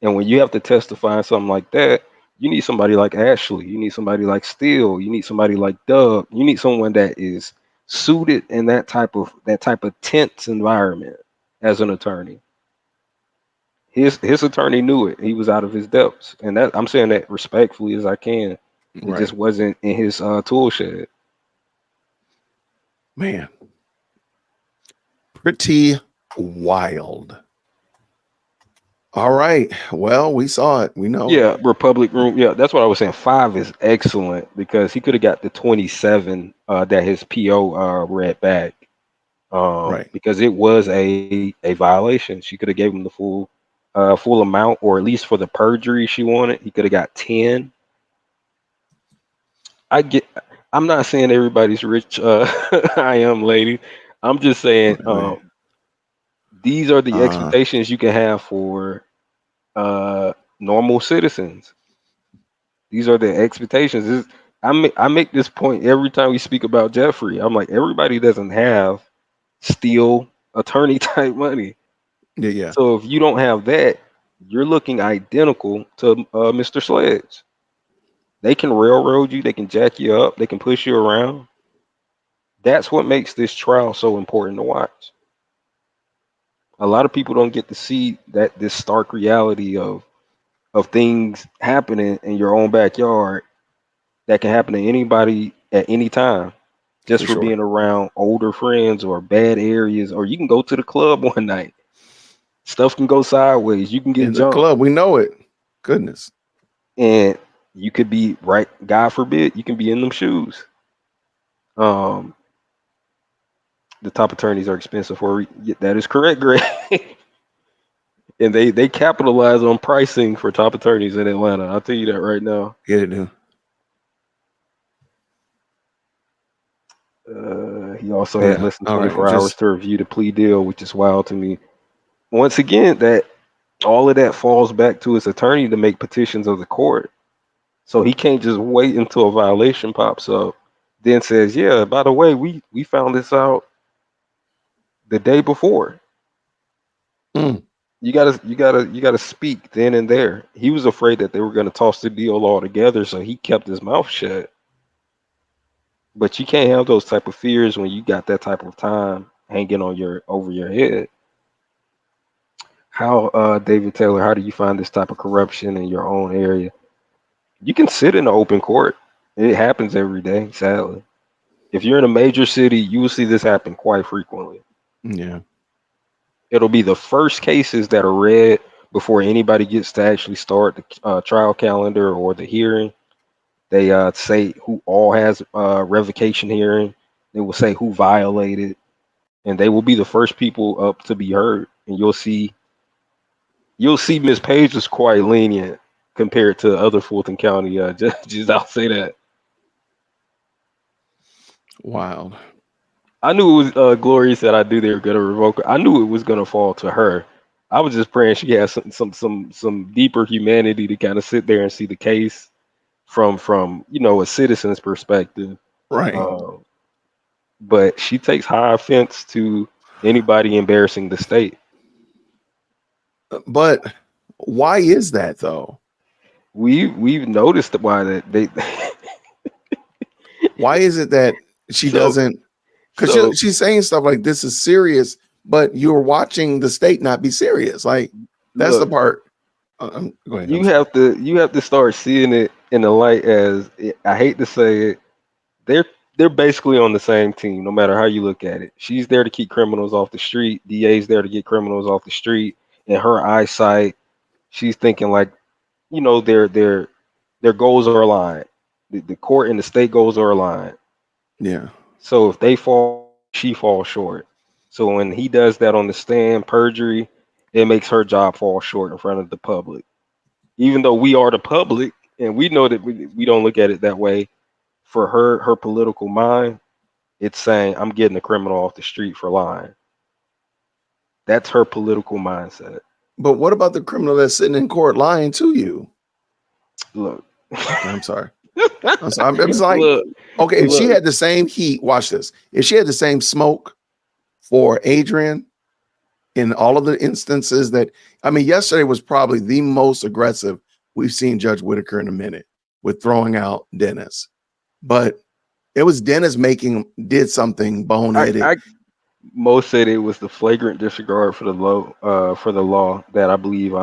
And when you have to testify on something like that, you need somebody like Ashley. You need somebody like Steele. You need somebody like Doug. You need someone that is suited in that type of tense environment as an attorney. His attorney knew it. He was out of his depths, and that I'm saying that respectfully as I can. It Right. just wasn't in his tool shed. Man. Pretty wild. All right. Well, we saw it. We know. Yeah, Republic Room. Yeah, that's what I was saying. 5 is excellent because he could have got the 27 that his PO read back. Right. Because it was a violation. She could have gave him the full amount, or at least for the perjury she wanted, he could have got 10. I'm not saying everybody's rich. I am, lady. I'm just saying Right. these are the Uh, expectations you can have for normal citizens. These are the expectations. I make this point every time we speak about Jeffrey. I'm like, everybody doesn't have steel attorney type money. yeah. So if you don't have that, you're looking identical to Mr. Sledge. They can railroad you, they can jack you up, they can push you around. That's what makes this trial so important to watch. A lot of people don't get to see that this stark reality of things happening in your own backyard that can happen to anybody at any time, just For for sure. being around older friends or bad areas, or you can go to the club one night. Stuff can go sideways. You can get In the jumped. club, we know it. Goodness. And you could be right, God forbid, you can be in them shoes. The top attorneys are expensive that is correct, Greg. And they capitalize on pricing for top attorneys in Atlanta. I'll tell you that right now. Get it, dude. He also had Yeah. less than All right. 24 hours to review the plea deal, which is wild to me. Once again, that all of that falls back to his attorney to make petitions of the court. So he can't just wait until a violation pops up, then says, "Yeah, by the way, we found this out the day before." Mm. You gotta speak then and there. He was afraid that they were gonna toss the deal all together, so he kept his mouth shut. But you can't have those type of fears when you got that type of time hanging on over your head. How David Taylor, how do you find this type of corruption in your own area? You can sit in the open court. It happens every day, sadly. If you're in a major city, you will see this happen quite frequently. Yeah. It'll be the first cases that are read before anybody gets to actually start the trial calendar or the hearing. They say who all has revocation hearing. They will say who violated, and they will be the first people up to be heard. And you'll see Miss Page was quite lenient compared to other Fulton County judges. I'll say that. Wild. I knew it was glorious that I knew they were gonna revoke her. I knew it was gonna fall to her. I was just praying she had some deeper humanity to kind of sit there and see the case from a citizen's perspective. Right. But she takes high offense to anybody embarrassing the state. But why is that though? We've noticed why that they. Why is it that she doesn't? Because she's saying stuff like this is serious, but you're watching the state not be serious. Like that's the part. Go ahead. You have to start seeing it in the light as I hate to say it, they're basically on the same team no matter how you look at it. She's there to keep criminals off the street. DA's there to get criminals off the street. In her eyesight, she's thinking like, their goals are aligned. The court and the state goals are aligned. Yeah. So if they fall, she falls short. So when he does that on the stand, perjury, it makes her job fall short in front of the public. Even though we are the public, and we know that we don't look at it that way. For her political mind, it's saying I'm getting a criminal off the street for lying. That's her political mindset. But what about the criminal that's sitting in court lying to you? Look, Okay, I'm sorry. I'm sorry. I'm just like, look, okay, if she look. had the same heat, watch this. If she had the same smoke for Adrian in all of the instances that, I mean, yesterday was probably the most aggressive we've seen Judge Whitaker in a minute with throwing out Dennis. But it was Dennis did something boneheaded. Most said it was the flagrant disregard for the law that I believe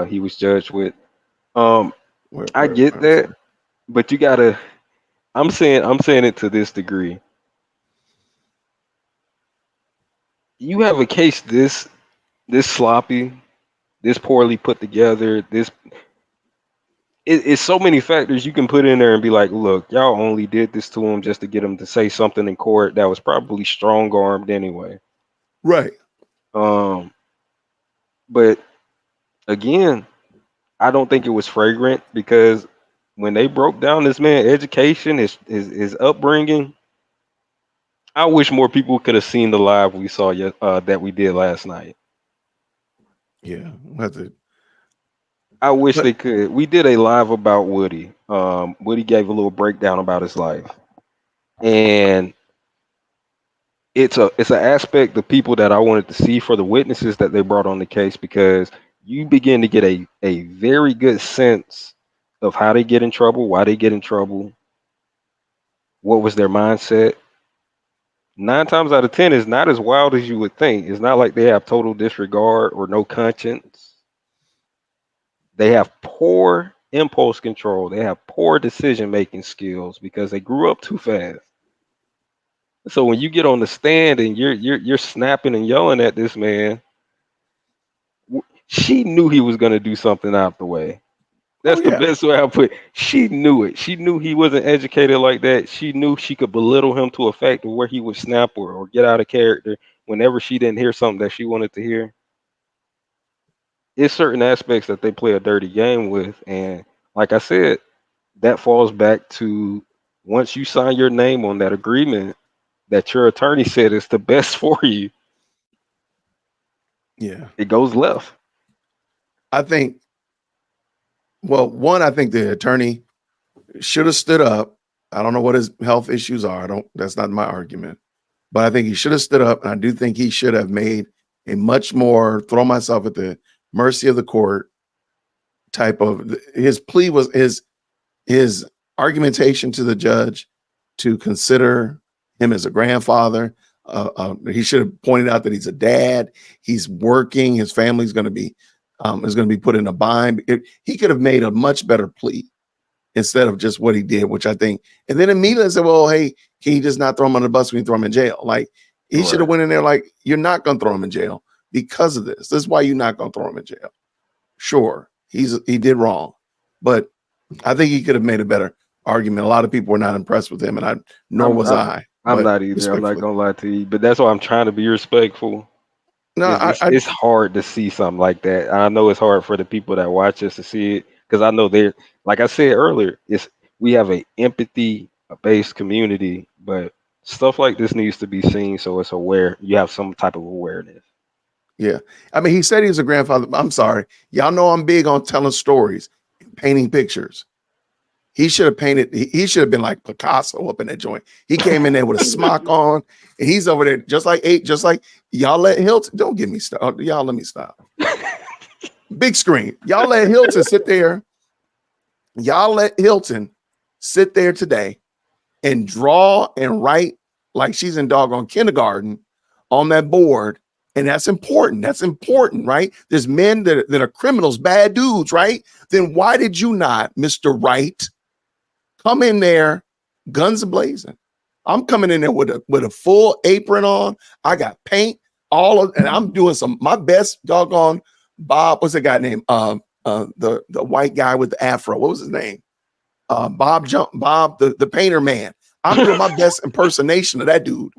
he was judged with. I get that, but you gotta. I'm saying it to this degree. You have a case this sloppy, this poorly put together. It's so many factors you can put in there and be like, look, y'all only did this to him just to get him to say something in court that was probably strong armed anyway. Right. But again, I don't think it was flagrant because when they broke down this man's education, his upbringing, I wish more people could have seen the live we saw that we did last night. Yeah, I wish they could. We did a live about Woody. Woody gave a little breakdown about his life, and it's an aspect of people that I wanted to see for the witnesses that they brought on the case, because you begin to get a very good sense of how they get in trouble, why they get in trouble, what was their mindset. 9 times out of 10 is not as wild as you would think. It's not like they have total disregard or no conscience. They have poor impulse control. They have poor decision-making skills because they grew up too fast. So when you get on the stand and you're snapping and yelling at this man, she knew he was going to do something out the way. That's the best way I put it. She knew it. She knew he wasn't educated like that. She knew she could belittle him to a fact of where he would snap or get out of character whenever she didn't hear something that she wanted to hear. It's certain aspects that they play a dirty game with. And like I said, that falls back to once you sign your name on that agreement that your attorney said is the best for you. Yeah. It goes left. I think the attorney should have stood up. I don't know what his health issues are. That's not my argument. But I think he should have stood up. And I do think he should have made a much more throw myself at the mercy of the court type of. His plea was his argumentation to the judge to consider him as a grandfather. He should have pointed out that he's a dad. He's working. His family's going to be put in a bind. He could have made a much better plea instead of just what he did, which I think. And then immediately said, "Well, hey, can you just not throw him on the bus when you throw him in jail?" Like he should have went in there like, "You're not going to throw him in jail because of this. This is why you're not going to throw him in jail." Sure, he did wrong, but I think he could have made a better argument. A lot of people were not impressed with him, and I'm not either. I'm not gonna lie to you, but that's why I'm trying to be respectful. No, it's hard to see something like that. I know it's hard for the people that watch us to see it because I know they're, like I said earlier, we have a empathy-based community, but stuff like this needs to be seen so it's aware. You have some type of awareness. Yeah, I mean, he said he was a grandfather. I'm sorry, y'all know I'm big on telling stories, painting pictures. He should have painted. He should have been like Picasso up in that joint. He came in there with a smock on, and he's over there just like y'all let Hilton. Don't get me started. Y'all let me stop. Big screen. Y'all let Hilton sit there. Y'all let Hilton sit there today and draw and write like she's in doggone kindergarten on that board. And that's important. That's important, right? There's men that are criminals, bad dudes, right? Then why did you not, Mr. Wright, come in there, guns blazing? I'm coming in there with a full apron on. I got paint, and I'm doing my best doggone Bob. What's the guy name? The white guy with the afro. What was his name? Bob, the painter man. I'm doing my best impersonation of that dude.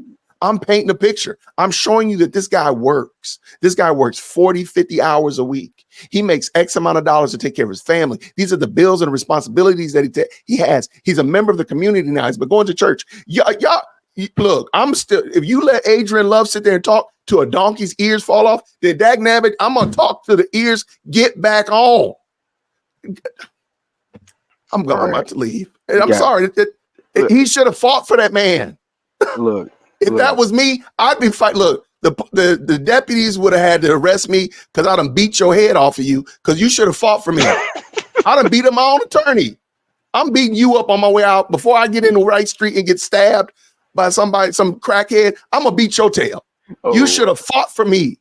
I'm painting a picture. I'm showing you that this guy works. This guy works 40, 50 hours a week. He makes X amount of dollars to take care of his family. These are the bills and responsibilities that he has. He's a member of the community now. He's been going to church. Look, I'm still, if you let Adrian Love sit there and talk to a donkey's ears fall off, then dag nabbit, I'm going to talk to the ears, get back on. I'm about to leave. And I'm sorry. He should have fought for that man. If that was me, I'd be fighting. Look, the deputies would have had to arrest me because I done beat your head off of you because you should have fought for me. I done beat up my own attorney. I'm beating you up on my way out before I get in the right street and get stabbed by somebody, some crackhead. I'm gonna beat your tail. You should have fought for me.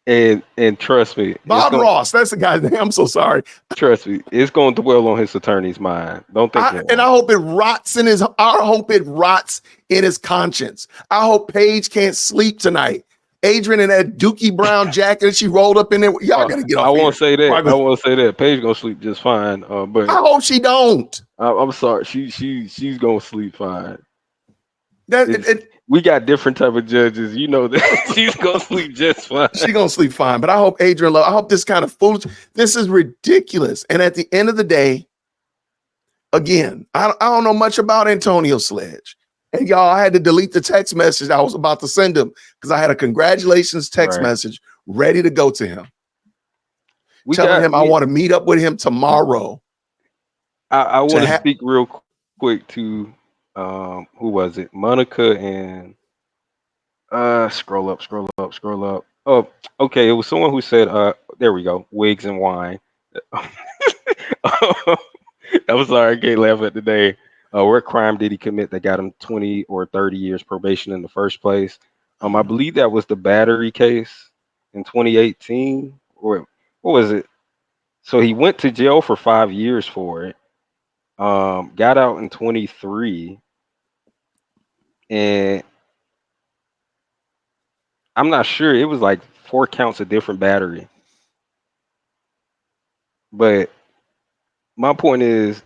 And trust me, Bob Ross, that's the guy's name. I'm so sorry. Trust me, it's going to dwell on his attorney's mind. Don't think that. And I hope it rots in his. I hope it rots in his conscience. I hope Paige can't sleep tonight. Adrian in that Dookie Brown jacket she rolled up in there. Y'all gotta get off. I won't say that. I won't say that. Paige gonna sleep just fine. But I hope she don't. I'm sorry. She's gonna sleep fine. That we got different type of judges. You know that she's gonna sleep just fine. She's gonna sleep fine. But I hope Adrian Love, I hope this kind of foolish, this is ridiculous. And at the end of the day, again, I don't know much about Antonio Sledge. And y'all, I had to delete the text message I was about to send him because I had a congratulations text message ready to go to him. Telling him I want to meet up with him tomorrow. I want to speak real quick to who was it? Monica and scroll up. Oh, okay. It was someone who said, there we go, wigs and wine. I'm sorry, I can't laugh at today. What crime did he commit that got him 20 or 30 years probation in the first place? I believe that was the battery case in 2018. Or what was it? So he went to jail for 5 years for it. Got out in 23. And I'm not sure. It was like 4 counts of different battery. But my point is,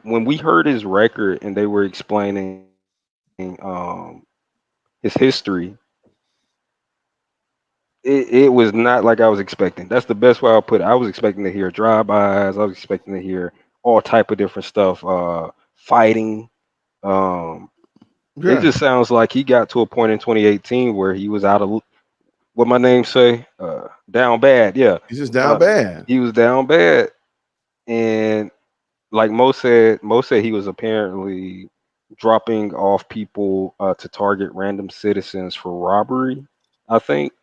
when we heard his record and they were explaining his history, it was not like I was expecting. That's the best way I'll put it. I was expecting to hear drive-bys. I was expecting to hear all type of different stuff, fighting. It just sounds like he got to a point in 2018 where he was out of, what my name say, down bad. Yeah, he's just down bad. He was down bad, and like Mo said he was apparently dropping off people to target random citizens for robbery, I think.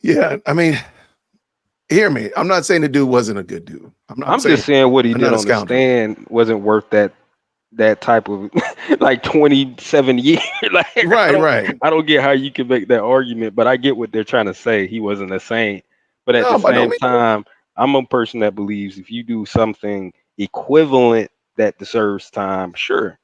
Yeah, I mean, hear me. I'm not saying the dude wasn't a good dude. I'm just saying what he did on the stand wasn't worth that type of like 27 years. Like, right. I don't get how you can make that argument, but I get what they're trying to say. He wasn't a saint, but at the same time, I'm a person that believes if you do something equivalent that deserves time, sure.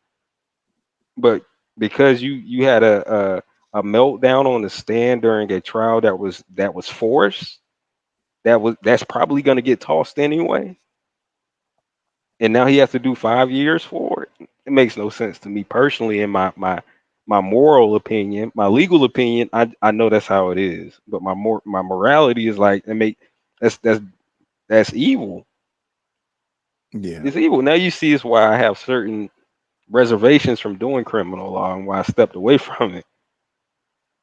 But because you had a meltdown on the stand during a trial that was forced, that's probably going to get tossed anyway. And now he has to do 5 years for it. It makes no sense to me personally. In my moral opinion, my legal opinion, I know that's how it is. But my morality is like, that's evil. Yeah, it's evil. Now you see, it's why I have certain reservations from doing criminal law and why I stepped away from it.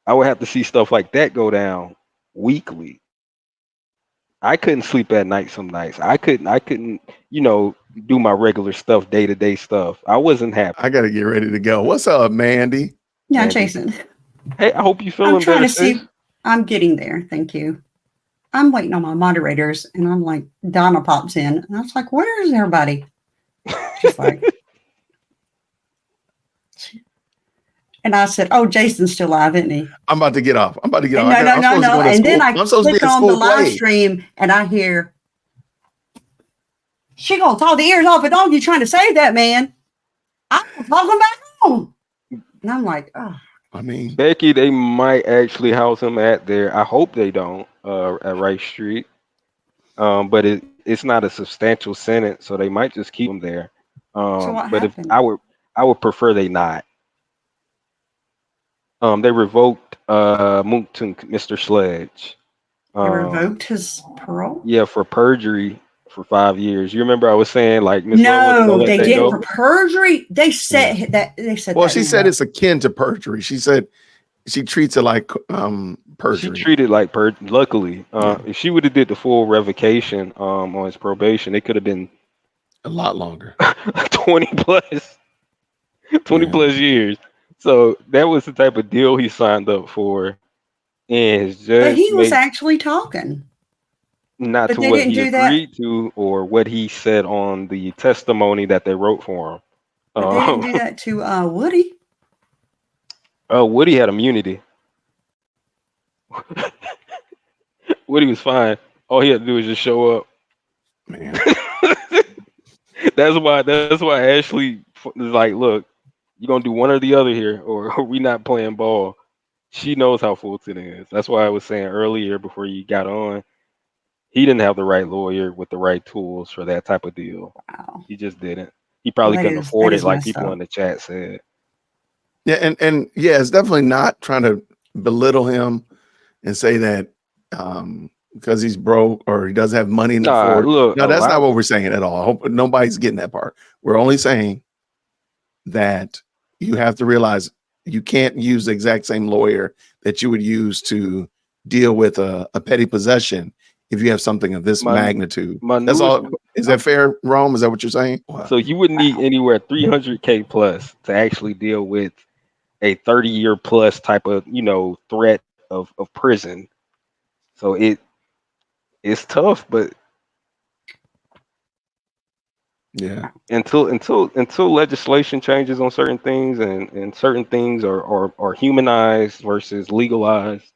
I would have to see stuff like that go down weekly. I couldn't sleep at night some nights. I couldn't, do my regular stuff, day-to-day stuff. I wasn't happy. I gotta get ready to go. What's up, Mandy? Yeah, Mandy. Jason. Hey, I hope you feeling I'm trying better. to see. I'm getting there. Thank you. I'm waiting on my moderators, and I'm like, Donna pops in, and I was like, "Where is everybody?" She's like, and I said, "Oh, Jason's still alive, isn't he?" I'm about to get off. No. And then I click on the live stream, and I hear, "She gonna talk the ears off a dog. You trying to save that man?" I'm talking back home, and I'm like, "Oh." I mean, Becky, they might actually house him at there. I hope they don't at Rice Street. But it's not a substantial sentence, so they might just keep him there. So what But happened? if I would prefer they not. They revoked Mounk Tounk, Mr. Sledge. They revoked his parole? Yeah, for perjury for 5 years. You remember I was saying like Miss Love wasn't gonna No, let they that didn't go? for perjury. They said that. They said Well, that. she in said the- it's akin to perjury. She said she treats it like She perjury. treated like luckily, Yeah. if she would have did the full revocation on his probation, it could have been A lot longer. 20 plus 20 Yeah. plus years. So that was the type of deal he signed up for, and his But judge he was made actually talking. not But to they what didn't he do that. agreed to or what he said on the testimony that they wrote for him. But they didn't do that to Woody. Woody had immunity. Woody was fine. All he had to do was just show up. Man. That's why Ashley is like, look, you're gonna do one or the other here, or we not playing ball. She knows how Fulton is. That's why I was saying earlier before you got on, he didn't have the right lawyer with the right tools for that type of deal. Wow. He just didn't. He probably couldn't That afford it is like messed people up. in the chat said. Yeah, and yeah, it's definitely not trying to belittle him and say that because he's broke or he doesn't have money to Nah, afford. look, No, a that's not lot. what we're saying at all. I hope nobody's getting that part. We're only saying that you have to realize you can't use the exact same lawyer that you would use to deal with a petty possession if you have something of this My magnitude. my That's newest. all. Is that fair, Rome? Is that what you're saying? Wow. So you would need anywhere 300K plus to actually deal with a 30-year plus type of threat of prison. So it's tough, but Yeah. until legislation changes on certain things and certain things are humanized versus legalized,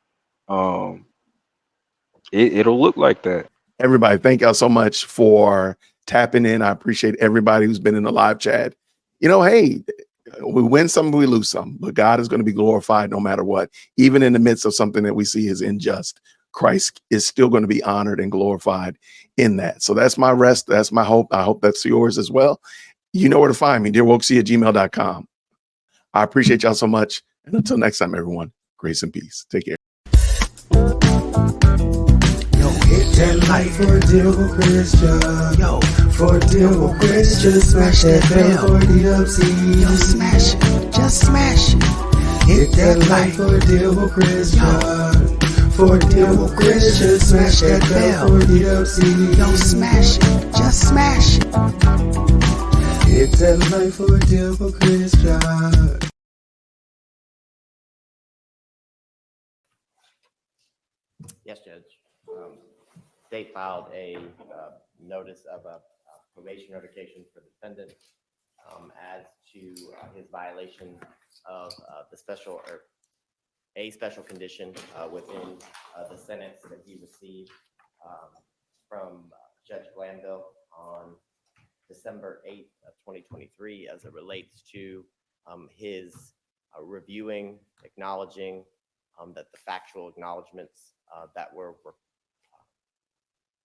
it'll look like that. Everybody, thank y'all so much for tapping in. I appreciate everybody who's been in the live chat. Hey, we win some, we lose some, but God is going to be glorified no matter what. Even in the midst of something that we see is unjust, Christ is still going to be honored and glorified in that. So that's my rest. That's my hope. I hope that's yours as well. You know where to find me, dearwokesy@gmail.com. I appreciate y'all so much. And until next time, everyone, grace and peace. Take care. Hit that like for a deal with Christian. Yo, for a deal with Christian. Smash that bell for the upsy. Yo, smash it. Just smash it. Hit that like for a deal with Christian. For a deal with Christian. Smash that bell for the upsy. Yo, smash it. Just smash it. Hit that like for a deal with Christian. Yes, Judge. State filed a notice of a probation notification for the defendant as to his violation of the special or a special condition within the sentence that he received from Judge Glanville on December 8th of 2023 as it relates to his reviewing, acknowledging that the factual acknowledgments that were